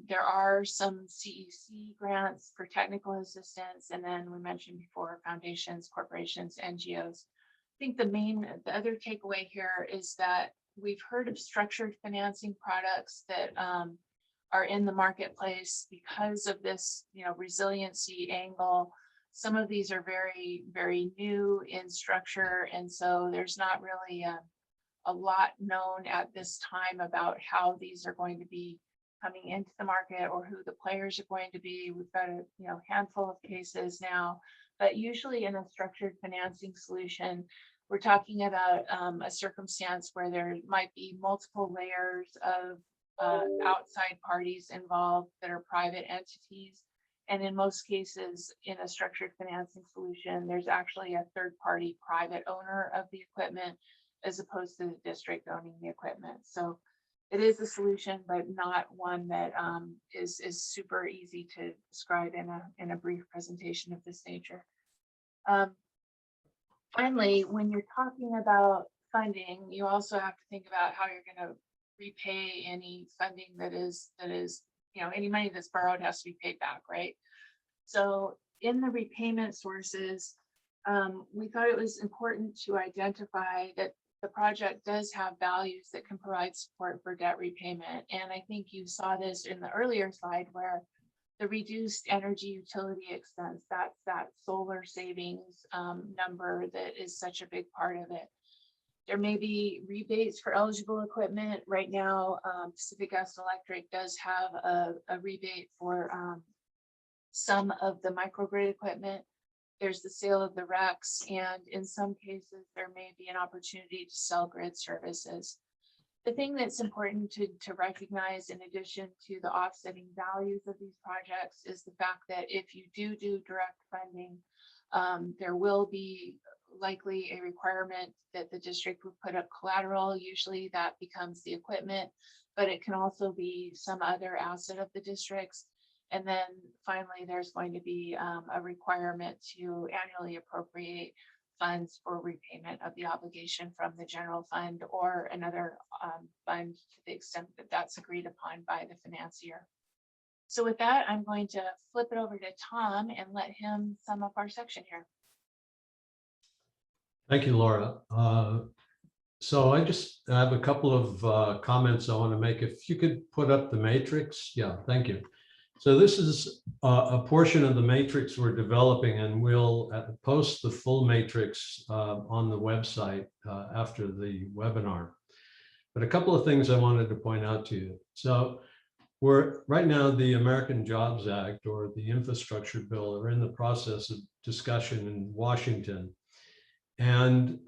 H: There are some CEC grants for technical assistance, and then we mentioned before foundations, corporations, NGOs. I think the other takeaway here is that we've heard of structured financing products that are in the marketplace because of this, resiliency angle. Some of these are very, very new in structure, and so there's not really a lot known at this time about how these are going to be coming into the market or who the players are going to be. We've got a handful of cases now, but usually in a structured financing solution, we're talking about a circumstance where there might be multiple layers of outside parties involved that are private entities. And in most cases, in a structured financing solution, there's actually a third-party private owner of the equipment as opposed to the district owning the equipment. So it is a solution, but not one that is super easy to describe in a brief presentation of this nature. Finally, when you're talking about funding, you also have to think about how you're going to repay any funding that is, any money that's borrowed has to be paid back, right? So in the repayment sources, we thought it was important to identify that the project does have values that can provide support for debt repayment. And I think you saw this in the earlier slide where the reduced energy utility expense, that's that solar savings number that is such a big part of it. There may be rebates for eligible equipment. Right now, Pacific Gas and Electric does have a rebate for some of the microgrid equipment. There's the sale of the RECs, and in some cases, there may be an opportunity to sell grid services. The thing that's important to recognize, in addition to the offsetting values of these projects, is the fact that if you do direct funding, there will be likely a requirement that the district would put up collateral. Usually that becomes the equipment, but it can also be some other asset of the district's. And then finally, there's going to be a requirement to annually appropriate funds for repayment of the obligation from the general fund or another fund to the extent that that's agreed upon by the financier. So with that, I'm going to flip it over to Tom and let him sum up our section here.
C: Thank you, Laura. So I just have a couple of comments I want to make. If you could put up the matrix. Yeah, thank you. So this is a portion of the matrix we're developing, and we'll post the full matrix on the website after the webinar. But a couple of things I wanted to point out to you. So we're right now, the American Jobs Act or the infrastructure bill are in the process of discussion in Washington. And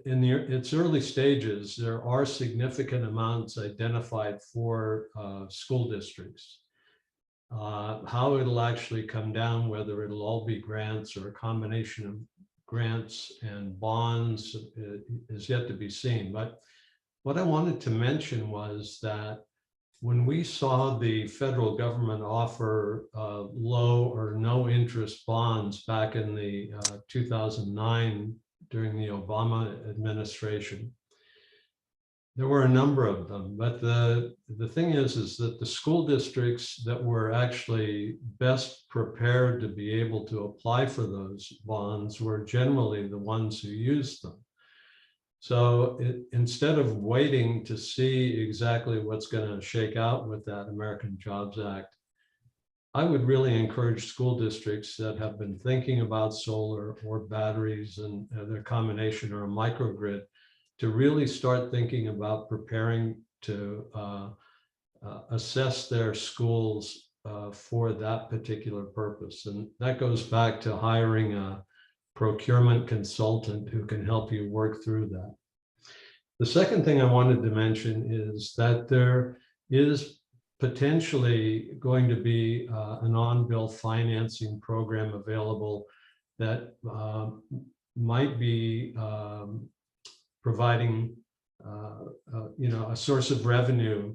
C: in its early stages, there are significant amounts identified for school districts. How it'll actually come down, whether it'll all be grants or a combination of grants and bonds, is yet to be seen. But what I wanted to mention was that when we saw the federal government offer low or no interest bonds back in the 2009 during the Obama administration, there were a number of them. But the thing is that the school districts that were actually best prepared to be able to apply for those bonds were generally the ones who used them. So instead of waiting to see exactly what's going to shake out with that American Jobs Act, I would really encourage school districts that have been thinking about solar or batteries and their combination or a microgrid to really start thinking about preparing to assess their schools for that particular purpose. And that goes back to hiring a procurement consultant who can help you work through that. The second thing I wanted to mention is that there is potentially going to be an on-bill financing program available that might be providing a source of revenue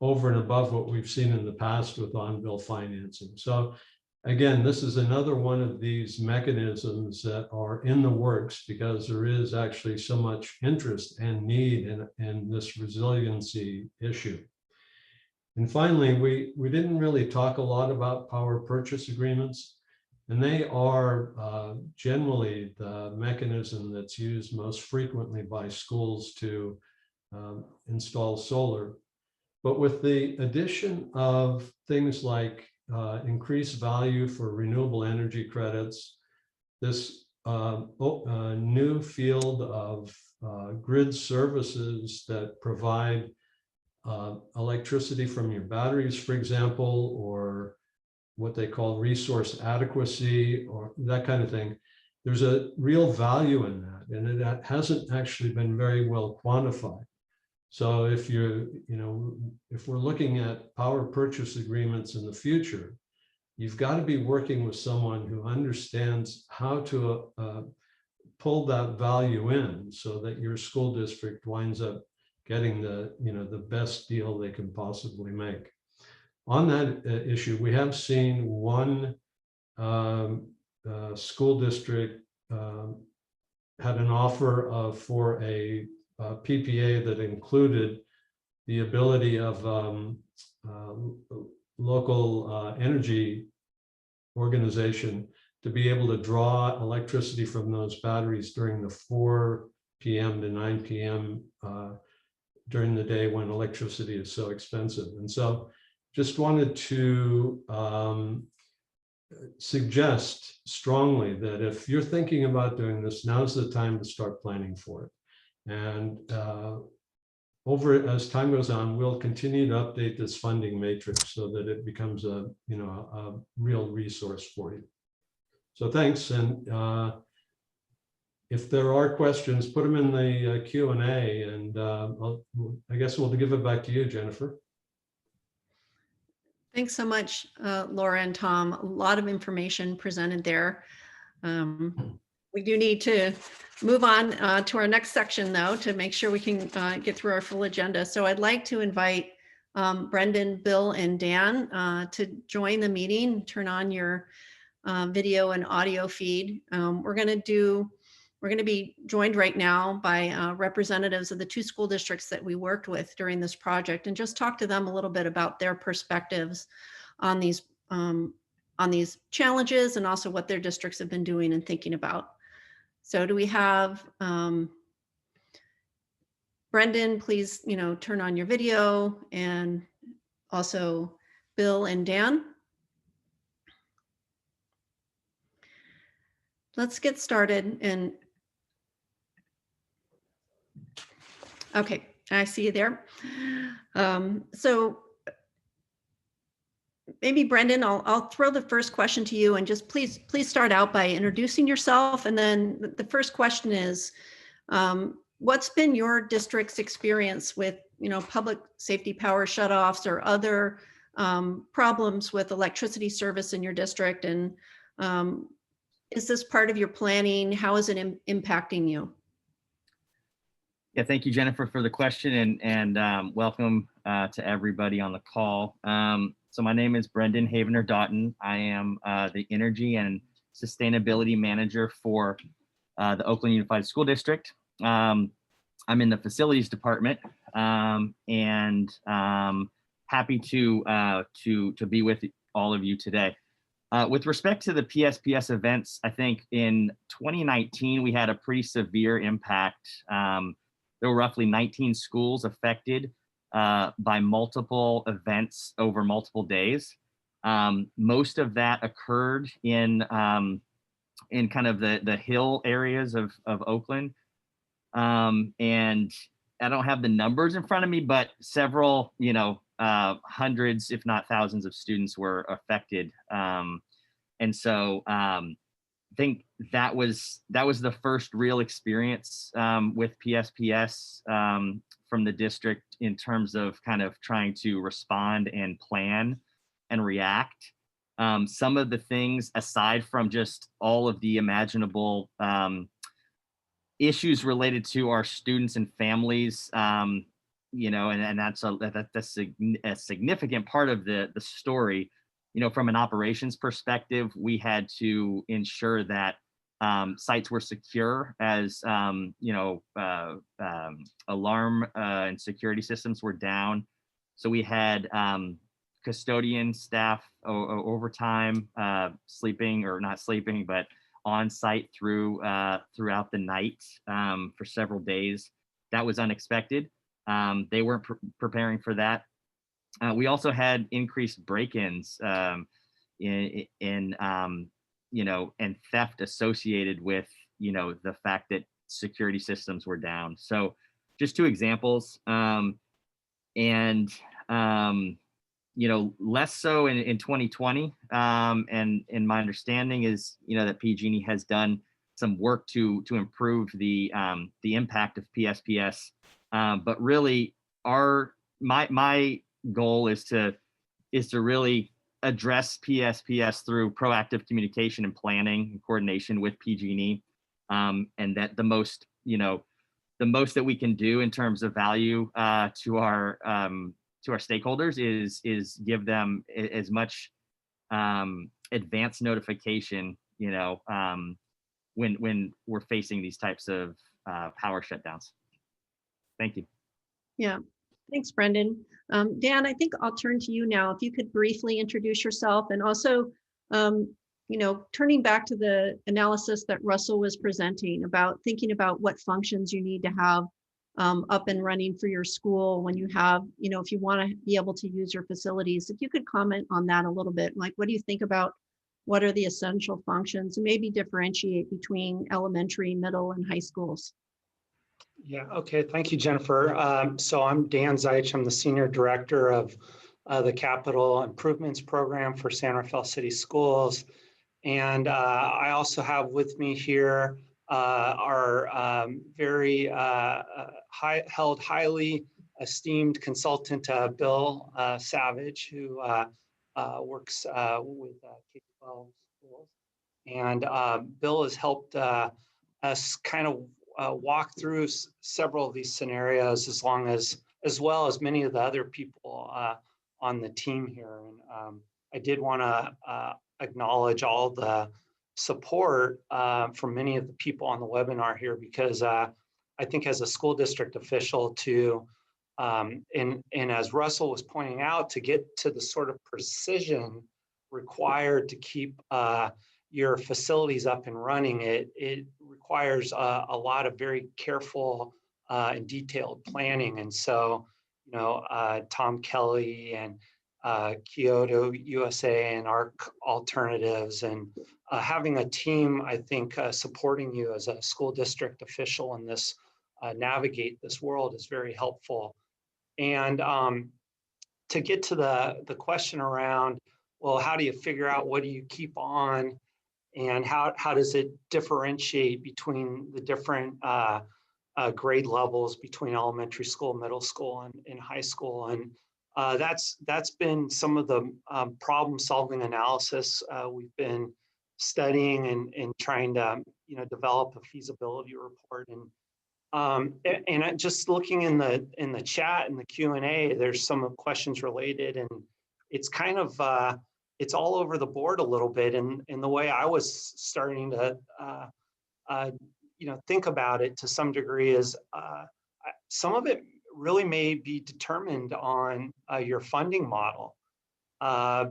C: over and above what we've seen in the past with on-bill financing. So again, this is another one of these mechanisms that are in the works because there is actually so much interest and need in this resiliency issue. And finally, we didn't really talk a lot about power purchase agreements, and they are generally the mechanism that's used most frequently by schools to install solar. But with the addition of things like increased value for renewable energy credits, this new field of grid services that provide electricity from your batteries, for example, or what they call resource adequacy or that kind of thing. There's a real value in that, and it hasn't actually been very well quantified. So if if we're looking at power purchase agreements in the future, you've got to be working with someone who understands how to pull that value in so that your school district winds up getting the best deal they can possibly make. On that issue, we have seen one school district had an offer for a PPA that included the ability of local energy organization to be able to draw electricity from those batteries during the 4 p.m. to 9 p.m. During the day when electricity is so expensive. And so just wanted to suggest strongly that if you're thinking about doing this, now's the time to start planning for it. And as time goes on, we'll continue to update this funding matrix so that it becomes a real resource for you. So thanks. And if there are questions, put them in the Q&A, and I guess we'll give it back to you, Jennifer.
A: Thanks so much, Laura and Tom. A lot of information presented there. We do need to move on to our next section, though, to make sure we can get through our full agenda. So I'd like to invite Brendan, Bill, and Dan to join the meeting. Turn on your video and audio feed. We're going to be joined right now by representatives of the 2 school districts that we worked with during this project, and just talk to them a little bit about their perspectives on these challenges, and also what their districts have been doing and thinking about. So do we have Brendan, please, turn on your video, and also Bill and Dan. Let's get started. And okay, I see you there. So maybe Brendan, I'll throw the first question to you, and just please start out by introducing yourself. And then the first question is, what's been your district's experience with, public safety power shutoffs or other problems with electricity service in your district? And is this part of your planning? How is it impacting you?
I: Yeah, thank you, Jennifer, for the question, and welcome to everybody on the call. So my name is Brendan Havener-Doughton. I am the Energy and Sustainability Manager for the Oakland Unified School District. I'm in the Facilities Department, and happy to be with all of you today. With respect to the PSPS events, I think in 2019 we had a pretty severe impact. There were roughly 19 schools affected by multiple events over multiple days. Most of that occurred in kind of the hill areas of Oakland. And I don't have the numbers in front of me, but several, hundreds, if not thousands of students were affected. And so I think that was the first real experience with PSPS from the district in terms of kind of trying to respond and plan and react. Some of the things, aside from just all of the imaginable issues related to our students and families, and that's a significant part of the story. From an operations perspective, we had to ensure that sites were secure as, alarm and security systems were down. So we had custodian staff overtime, sleeping or not sleeping, but on site throughout the night for several days. That was unexpected. They weren't preparing for that. We also had increased break-ins and theft associated with, the fact that security systems were down. So just 2 examples. Less so in 2020. And my understanding is, that PG&E has done some work to improve the impact of PSPS. But really, my goal is to really address PSPS through proactive communication and planning and coordination with PG&E, and that the most that we can do in terms of value to our stakeholders is give them as much advance notification, when we're facing these types of power shutdowns. Thank you.
A: Yeah, thanks, Brendan. Dan, I think I'll turn to you now. If you could briefly introduce yourself, and also, turning back to the analysis that Russell was presenting about thinking about what functions you need to have up and running for your school when you have, if you want to be able to use your facilities. If you could comment on that a little bit, like what do you think about What are the essential functions? Maybe differentiate between elementary, middle, and high schools.
J: Yeah, okay. Thank you, Jennifer. So I'm Dan Zeich. I'm the Senior Director of the Capital Improvements Program for San Rafael City Schools. And I also have with me here our very held highly esteemed consultant, Bill Savage, who works with K-12 schools. And Bill has helped us kind of walk through several of these scenarios, as well as many of the other people on the team here. And I did want to acknowledge all the support from many of the people on the webinar here, because I think as a school district official and as Russell was pointing out, to get to the sort of precision required to keep your facilities up and running, it requires a lot of very careful and detailed planning. And so, Tom Kelly and KyotoUSA and ARC Alternatives, and having a team, I think, supporting you as a school district official in this, navigate this world is very helpful. And to get to the question around, well, how do you figure out what do you keep on, and how does it differentiate between the different grade levels between elementary school, middle school, and high school? And that's been some of the problem-solving analysis we've been studying and trying to develop a feasibility report. And just looking in the chat and the Q&A, there's some questions related, and it's kind of it's all over the board a little bit. And the way I was starting to think about it to some degree is some of it really may be determined on your funding model,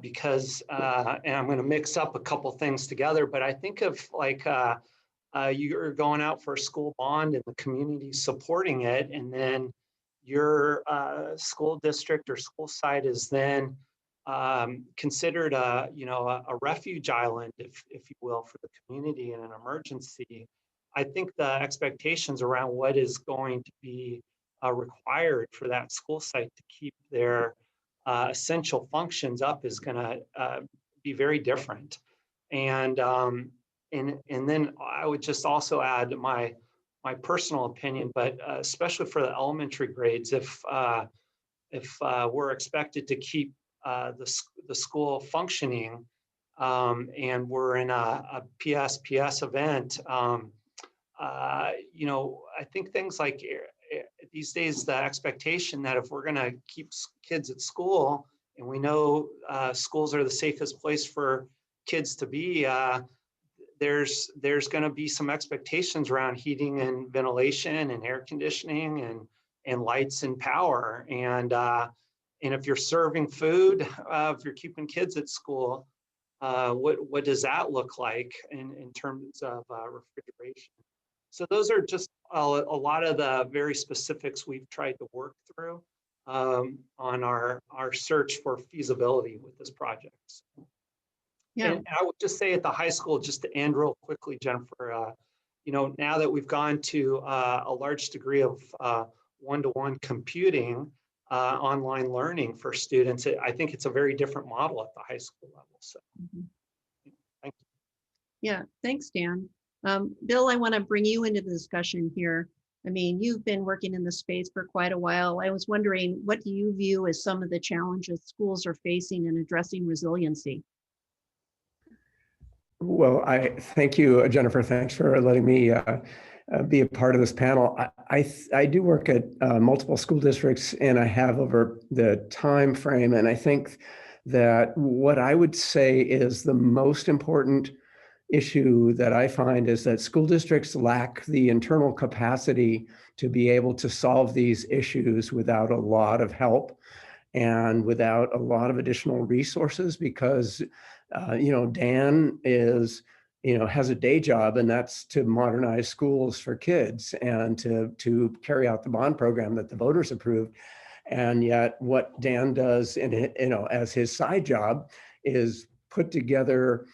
J: because and I'm going to mix up a couple things together, but I think of like you're going out for a school bond and the community supporting it, and then your school district or school site is then considered a refuge island, if you will, for the community in an emergency. I think the expectations around what is going to be required for that school site to keep their essential functions up is going to be very different. And then I would just also add my personal opinion, but especially for the elementary grades, if we're expected to keep the school functioning, and we're in a PSPS event, I think things like these days, the expectation that if we're going to keep kids at school, and we know schools are the safest place for kids to be, there's going to be some expectations around heating and ventilation and air conditioning and lights and power. And if you're serving food, if you're keeping kids at school, what does that look like in terms of refrigeration? So those are just a lot of the very specifics we've tried to work through on our search for feasibility with this project.
A: Yeah.
J: And I would just say at the high school, just to end real quickly, Jennifer, now that we've gone to a large degree of one-to-one computing, online learning for students, I think it's a very different model at the high school level. So, thank you.
A: Yeah, thanks, Dan. Bill, I want to bring you into the discussion here. I mean, you've been working in this space for quite a while. I was wondering, what do you view as some of the challenges schools are facing in addressing resiliency?
K: Well, I thank you, Jennifer. Thanks for letting me be a part of this panel. I do work at multiple school districts, and I have over the time frame. And I think that what I would say is the most important issue that I find is that school districts lack the internal capacity to be able to solve these issues without a lot of help and without a lot of additional resources, because Dan has a day job, and that's to modernize schools for kids and to carry out the bond program that the voters approved. And yet what Dan does as his side job is put together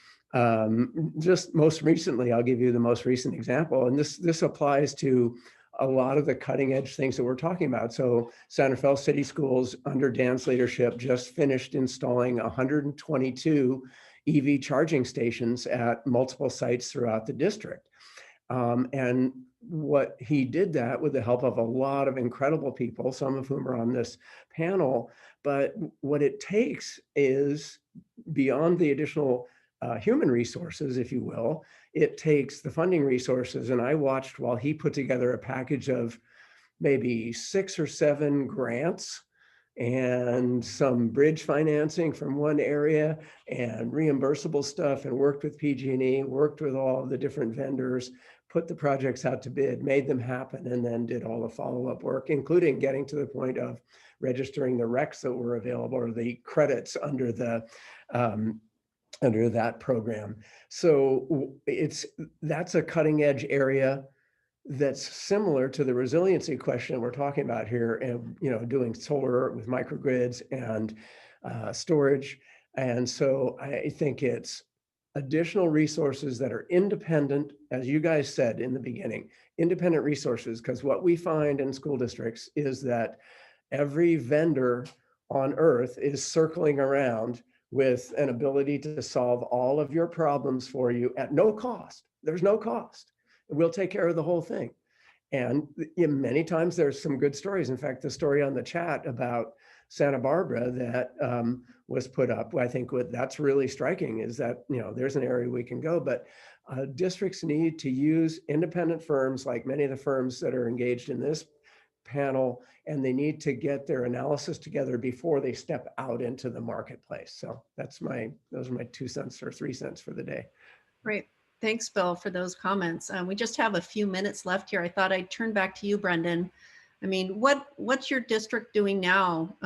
K: Just most recently, I'll give you the most recent example, and this applies to a lot of the cutting edge things that we're talking about. So Santa Fe City Schools under Dan's leadership just finished installing 122 EV charging stations at multiple sites throughout the district. And what he did that with the help of a lot of incredible people, some of whom are on this panel. But what it takes is beyond the additional human resources, if you will, it takes the funding resources. And I watched while he put together a package of maybe 6 or 7 grants and some bridge financing from one area and reimbursable stuff, and worked with PG&E, worked with all of the different vendors, put the projects out to bid, made them happen, and then did all the follow-up work, including getting to the point of registering the RECs that were available, or the credits under the under that program. So that's a cutting edge area that's similar to the resiliency question we're talking about here, and doing solar with microgrids and storage. And so I think it's additional resources that are independent, as you guys said in the beginning, independent resources, because what we find in school districts is that every vendor on earth is circling around with an ability to solve all of your problems for you at no cost. There's no cost. We'll take care of the whole thing. And many times there's some good stories. In fact, the story on the chat about Santa Barbara that was put up, I think that's really striking, is that there's an area we can go. But districts need to use independent firms like many of the firms that are engaged in this panel, and they need to get their analysis together before they step out into the marketplace. So those are my 2 cents or 3 cents for the day.
A: Great. Thanks, Bill, for those comments. We just have a few minutes left here. I thought I'd turn back to you, Brendan. I mean, what's your district doing now,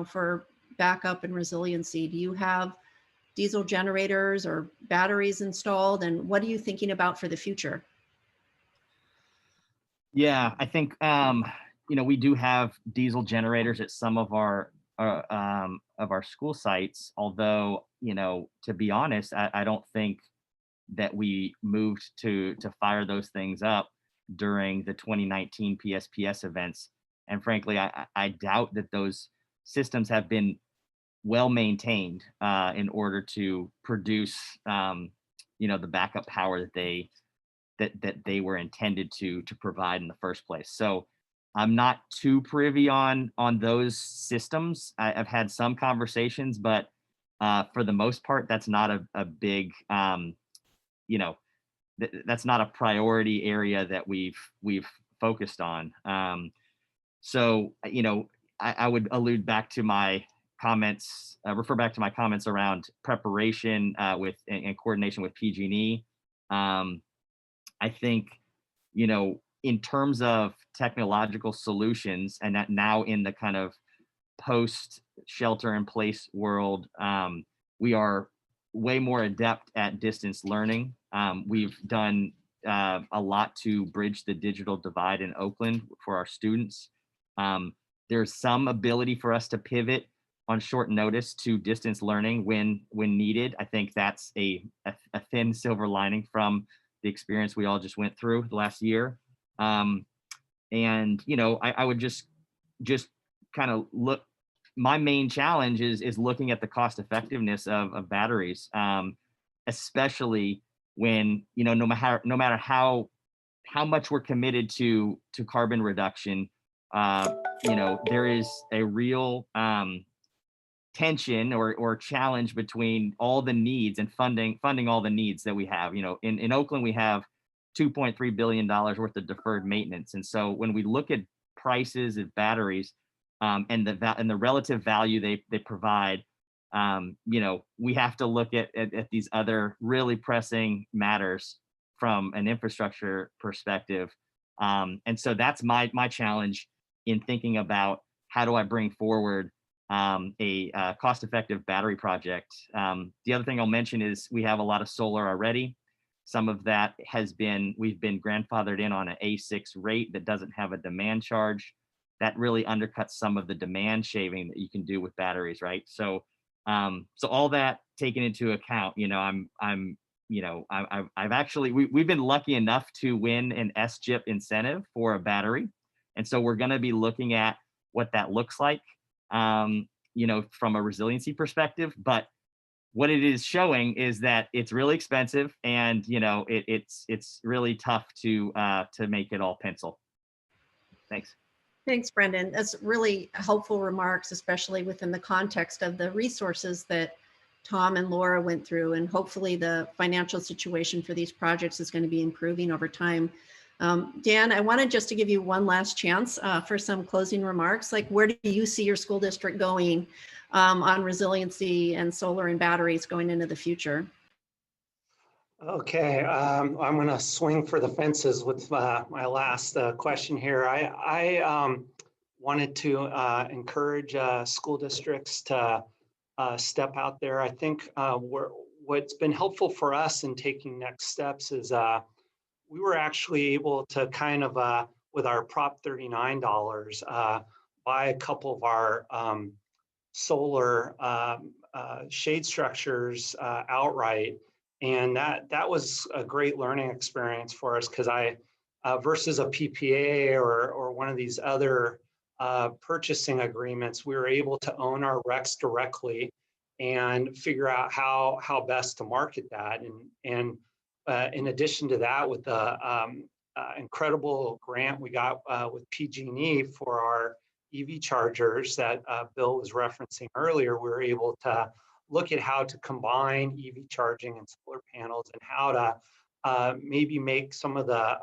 A: for backup and resiliency? Do you have diesel generators or batteries installed? And what are you thinking about for the future?
I: Yeah, I think, we do have diesel generators at some of our school sites, although, to be honest, I don't think that we moved to fire those things up during the 2019 PSPS events. And frankly, I doubt that those systems have been well maintained in order to produce, the backup power that they were intended to provide in the first place. So I'm not too privy on those systems. I've had some conversations, but for the most part, that's not a big, that's not a priority area that we've focused on. So, I would allude back to my comments, refer back to my comments around preparation and coordination with PG&E. I think, in terms of technological solutions, and that now in the kind of post shelter in place world, we are way more adept at distance learning. We've done a lot to bridge the digital divide in Oakland for our students. There's some ability for us to pivot on short notice to distance learning when needed. I think that's a thin silver lining from the experience we all just went through the last year. And I would just kind of look. My main challenge is looking at the cost effectiveness of batteries, especially when no matter how much we're committed to carbon reduction, there is a real tension or challenge between all the needs and funding all the needs that we have. In Oakland, we have $2.3 billion worth of deferred maintenance. And so when we look at prices of batteries and the relative value they provide, we have to look at these other really pressing matters from an infrastructure perspective. And so that's my challenge in thinking about how do I bring forward a cost-effective battery project. The other thing I'll mention is we have a lot of solar already. Some of that we've been grandfathered in on an A6 rate that doesn't have a demand charge. That really undercuts some of the demand shaving that you can do with batteries, right? So So all that taken into account, I've actually, we've been lucky enough to win an SGIP incentive for a battery. And so we're going to be looking at what that looks like, from a resiliency perspective. But what it is showing is that it's really expensive, and it's really tough to make it all pencil. Thanks.
A: Thanks, Brendan. That's really helpful remarks, especially within the context of the resources that Tom and Laura went through, and hopefully the financial situation for these projects is going to be improving over time. Dan, I wanted just to give you one last chance for some closing remarks. Like, where do you see your school district going on resiliency and solar and batteries going into the future?
J: Okay, I'm going to swing for the fences with my last question here. I wanted to encourage school districts to step out there. I think what's been helpful for us in taking next steps is we were actually able to kind of, with our Prop 39 dollars, buy a couple of our solar shade structures outright. And that was a great learning experience for us, because versus a PPA or one of these other purchasing agreements, we were able to own our RECs directly and figure out how best to market that. And in addition to that, with the incredible grant we got with PG&E for our EV chargers that Bill was referencing earlier, we were able to look at how to combine EV charging and solar panels, and how to maybe make some of the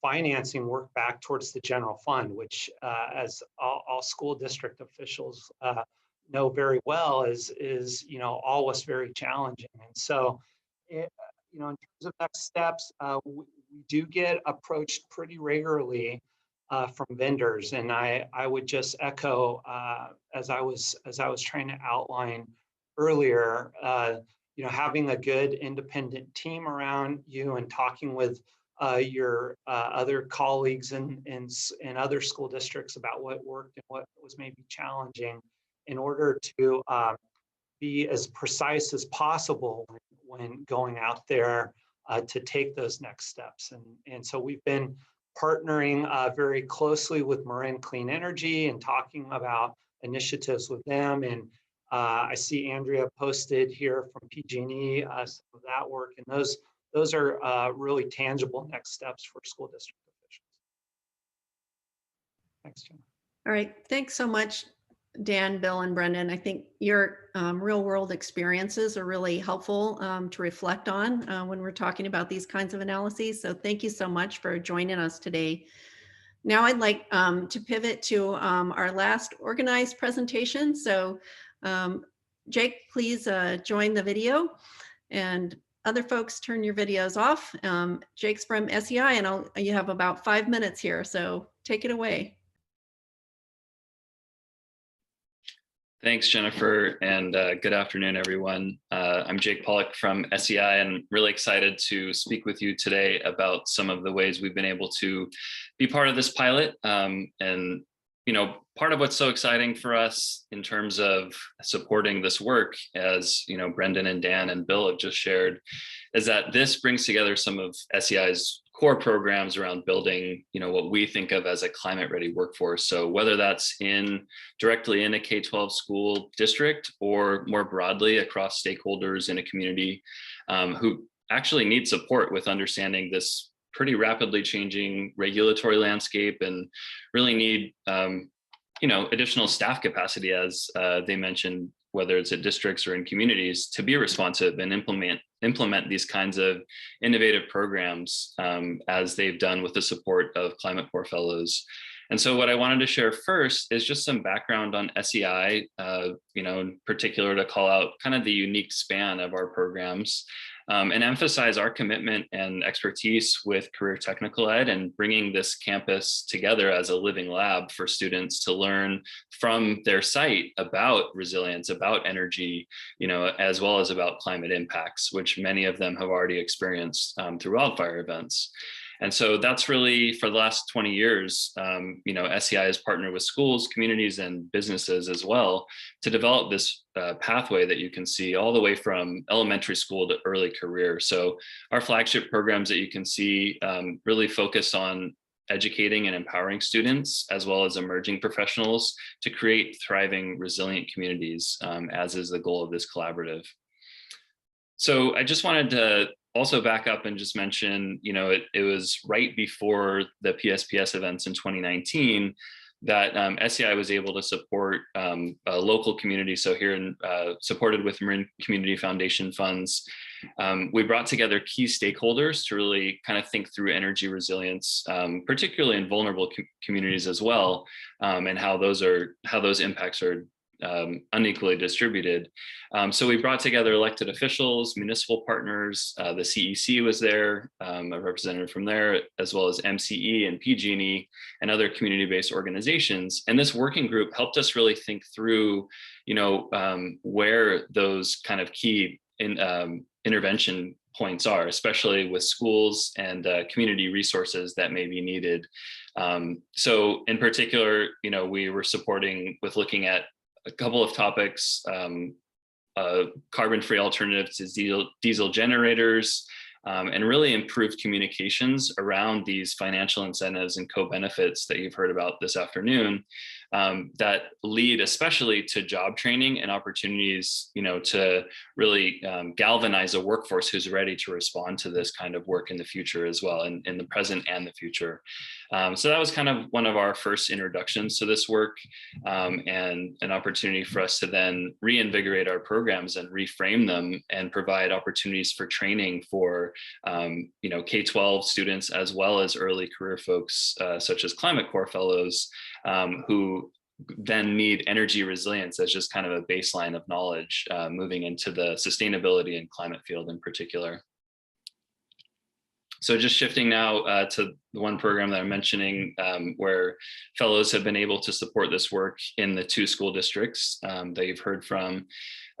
J: financing work back towards the general fund, which as all school district officials know very well is always very challenging. And so in terms of next steps, we do get approached pretty regularly from vendors, and I would just echo as I was trying to outline earlier, having a good independent team around you and talking with your other colleagues in other school districts about what worked and what was maybe challenging, in order to be as precise as possible when going out there to take those next steps. And so we've been partnering very closely with Marin Clean Energy and talking about initiatives with them. And I see Andrea posted here from PG&E some of that work, and those are really tangible next steps for school district officials. Thanks, Jim.
A: All right, thanks so much, Dan, Bill, and Brendan. I think your real world experiences are really helpful to reflect on when we're talking about these kinds of analyses. So thank you so much for joining us today. Now I'd like to pivot to our last organized presentation. So Jake, please join the video, and other folks turn your videos off. Jake's from SEI, and you have about 5 minutes here, so take it away.
L: Thanks, Jennifer, and good afternoon, everyone. I'm Jake Pollock from SEI, and really excited to speak with you today about some of the ways we've been able to be part of this pilot. And part of what's so exciting for us in terms of supporting this work, as Brendan and Dan and Bill have just shared, is that this brings together some of SEI's core programs around building, what we think of as a climate-ready workforce. So whether that's directly in a K-12 school district, or more broadly across stakeholders in a community who actually need support with understanding this pretty rapidly changing regulatory landscape, and really need additional staff capacity, as they mentioned, whether it's at districts or in communities, to be responsive and implement these kinds of innovative programs, as they've done with the support of Climate Corps fellows. And so what I wanted to share first is just some background on SEI, in particular to call out kind of the unique span of our programs, and emphasize our commitment and expertise with career technical ed, and bringing this campus together as a living lab for students to learn from their site about resilience, about energy, as well as about climate impacts, which many of them have already experienced through wildfire events. And so that's really, for the last 20 years, SEI has partnered with schools, communities, and businesses as well to develop this pathway that you can see all the way from elementary school to early career. So our flagship programs that you can see really focus on educating and empowering students, as well as emerging professionals, to create thriving, resilient communities, as is the goal of this collaborative. So I just wanted to also back up and just mention, it was right before the PSPS events in 2019 that SEI was able to support a local community. So here in supported with Marin Community Foundation funds, we brought together key stakeholders to really kind of think through energy resilience, particularly in vulnerable communities as well, and how those impacts are unequally distributed. So we brought together elected officials, municipal partners, the CEC was there, a representative from there, as well as MCE and PG&E and other community-based organizations. And this working group helped us really think through, where those kind of key intervention points are, especially with schools and community resources that may be needed. So in particular, we were supporting with looking at a couple of topics, carbon-free alternatives to diesel generators, and really improved communications around these financial incentives and co-benefits that you've heard about this afternoon, that lead especially to job training and opportunities, to really galvanize a workforce who's ready to respond to this kind of work in the future as well, in the present and the future. So that was kind of one of our first introductions to this work, and an opportunity for us to then reinvigorate our programs and reframe them and provide opportunities for training for K-12 students, as well as early career folks, such as Climate Corps fellows, who then need energy resilience as just kind of a baseline of knowledge, moving into the sustainability and climate field in particular. So just shifting now to the one program that I'm mentioning, where fellows have been able to support this work in the 2 school districts that you've heard from.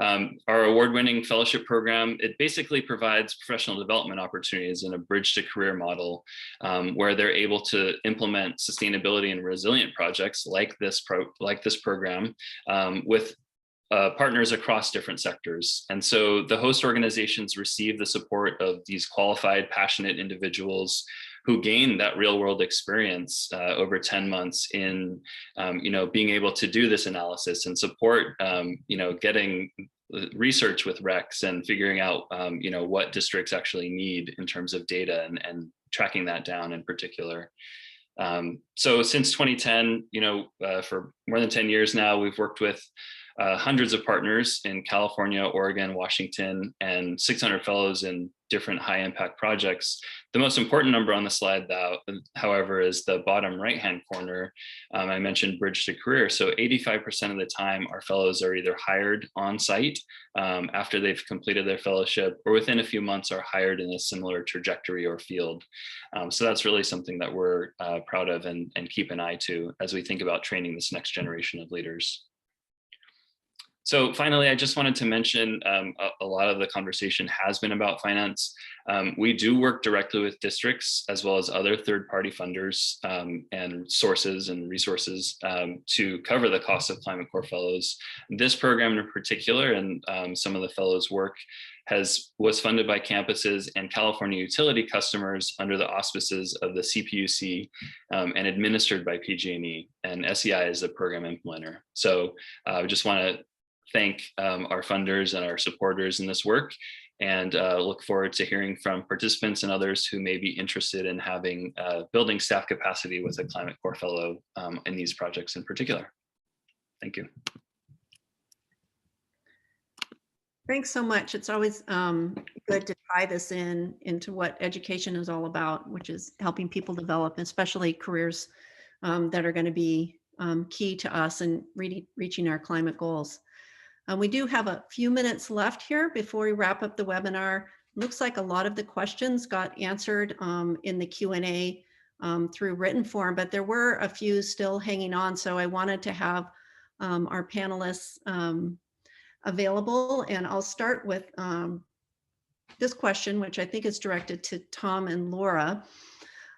L: Our award-winning fellowship program, it basically provides professional development opportunities in a bridge to career model, where they're able to implement sustainability and resilient projects like this program, with partners across different sectors. And so the host organizations receive the support of these qualified, passionate individuals who gain that real world experience over 10 months in, being able to do this analysis and support, getting research with RECs and figuring out, what districts actually need in terms of data, and tracking that down in particular. So since 2010, for more than 10 years now, we've worked with hundreds of partners in California, Oregon, Washington, and 600 fellows in different high impact projects. The most important number on the slide, however, is the bottom right-hand corner. I mentioned bridge to career. So 85% of the time, our fellows are either hired on site after they've completed their fellowship, or within a few months are hired in a similar trajectory or field. So that's really something that we're proud of and keep an eye to as we think about training this next generation of leaders. So finally, I just wanted to mention a lot of the conversation has been about finance. We do work directly with districts as well as other third-party funders and sources and resources to cover the cost of Climate Corps fellows. This program in particular, and some of the fellows' work, was funded by campuses and California utility customers under the auspices of the CPUC, and administered by PG&E, and SEI is the program implementer. So I just want to thank our funders and our supporters in this work, and look forward to hearing from participants and others who may be interested in having building staff capacity with a Climate Corps fellow in these projects in particular. Thank you.
A: Thanks so much. It's always good to tie this into what education is all about, which is helping people develop, especially careers that are going to be key to us in reaching our climate goals. We do have a few minutes left here before we wrap up the webinar. Looks like a lot of the questions got answered in the Q&A through written form, but there were a few still hanging on. So I wanted to have our panelists available, and I'll start with this question, which I think is directed to Tom and Laura.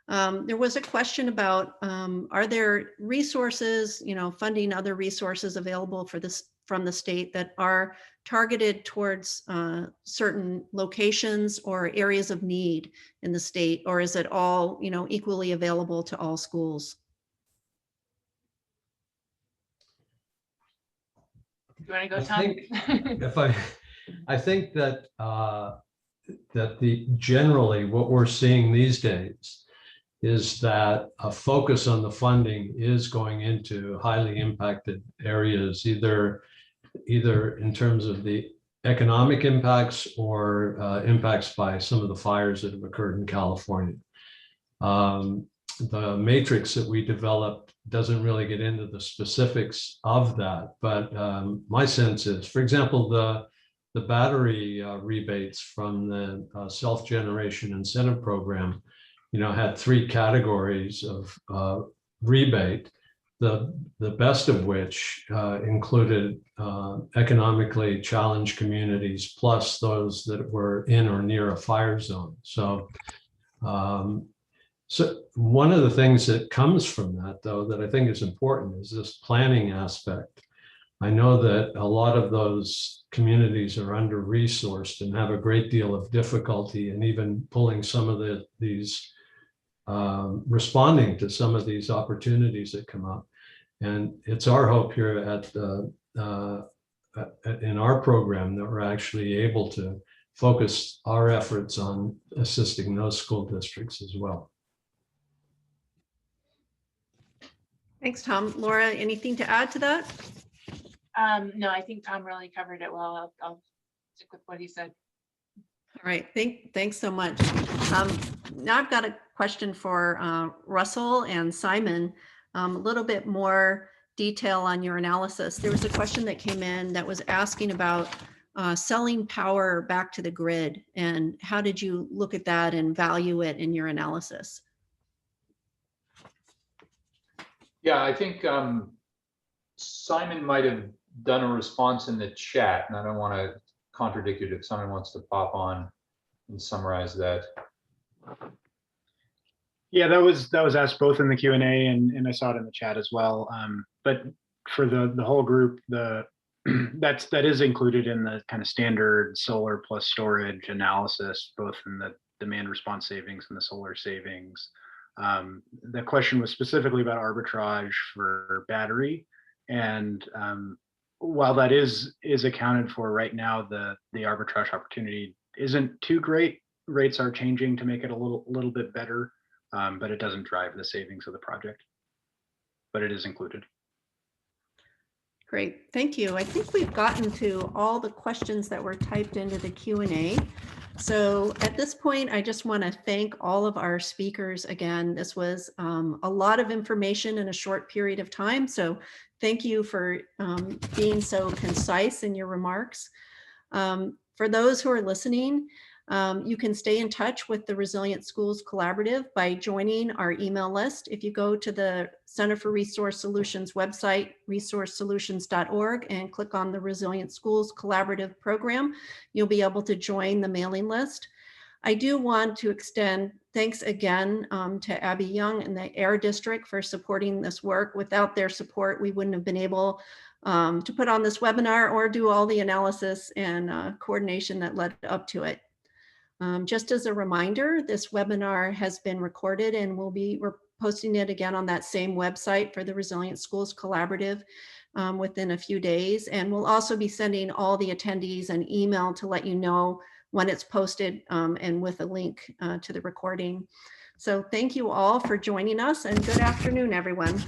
A: There was a question about, are there resources, funding, other resources available for this from the state that are targeted towards certain locations or areas of need in the state, or is it all, equally available to all schools?
H: Do you want to go,
C: I
H: Tom?
C: think I think that generally what we're seeing these days is that a focus on the funding is going into highly impacted areas, either in terms of the economic impacts or impacts by some of the fires that have occurred in California. The matrix that we developed doesn't really get into the specifics of that, but my sense is, for example, the battery rebates from the self-generation incentive program, had 3 categories of rebate. The best of which included economically challenged communities, plus those that were in or near a fire zone. So one of the things that comes from that, though, that I think is important is this planning aspect. I know that a lot of those communities are under-resourced and have a great deal of difficulty in even pulling some of these responding to some of these opportunities that come up. And it's our hope here in our program that we're actually able to focus our efforts on assisting those school districts as well.
A: Thanks, Tom. Laura, anything to add to that?
H: No, I think Tom really covered it well. I'll stick with what he said.
A: All right, thanks so much. Now I've got a question for Russell and Simon, a little bit more detail on your analysis. There was a question that came in that was asking about selling power back to the grid, and how did you look at that and value it in your analysis?
D: Yeah, I think Simon might have done a response in the chat, and I don't want to contradict it if someone wants to pop on and summarize that.
E: Yeah, that was asked both in the Q&A and I saw it in the chat as well. But for the whole group, that is included in the kind of standard solar plus storage analysis, both in the demand response savings and the solar savings. The question was specifically about arbitrage for battery, and while that is accounted for right now, the arbitrage opportunity isn't too great. Rates are changing to make it a little bit better, but it doesn't drive the savings of the project, but it is included.
A: Great, thank you. I think we've gotten to all the questions that were typed into the Q&A. So at this point, I just want to thank all of our speakers again. This was a lot of information in a short period of time. So thank you for being so concise in your remarks. For those who are listening, you can stay in touch with the Resilient Schools Collaborative by joining our email list. If you go to the Center for Resource Solutions website, resourcesolutions.org, and click on the Resilient Schools Collaborative program, you'll be able to join the mailing list. I do want to extend thanks again to Abby Young and the Air District for supporting this work. Without their support, we wouldn't have been able to put on this webinar or do all the analysis and coordination that led up to it. Just as a reminder, this webinar has been recorded and we're posting it again on that same website for the Resilient Schools Collaborative within a few days. And we'll also be sending all the attendees an email to let you know when it's posted and with a link to the recording. So thank you all for joining us, and good afternoon, everyone.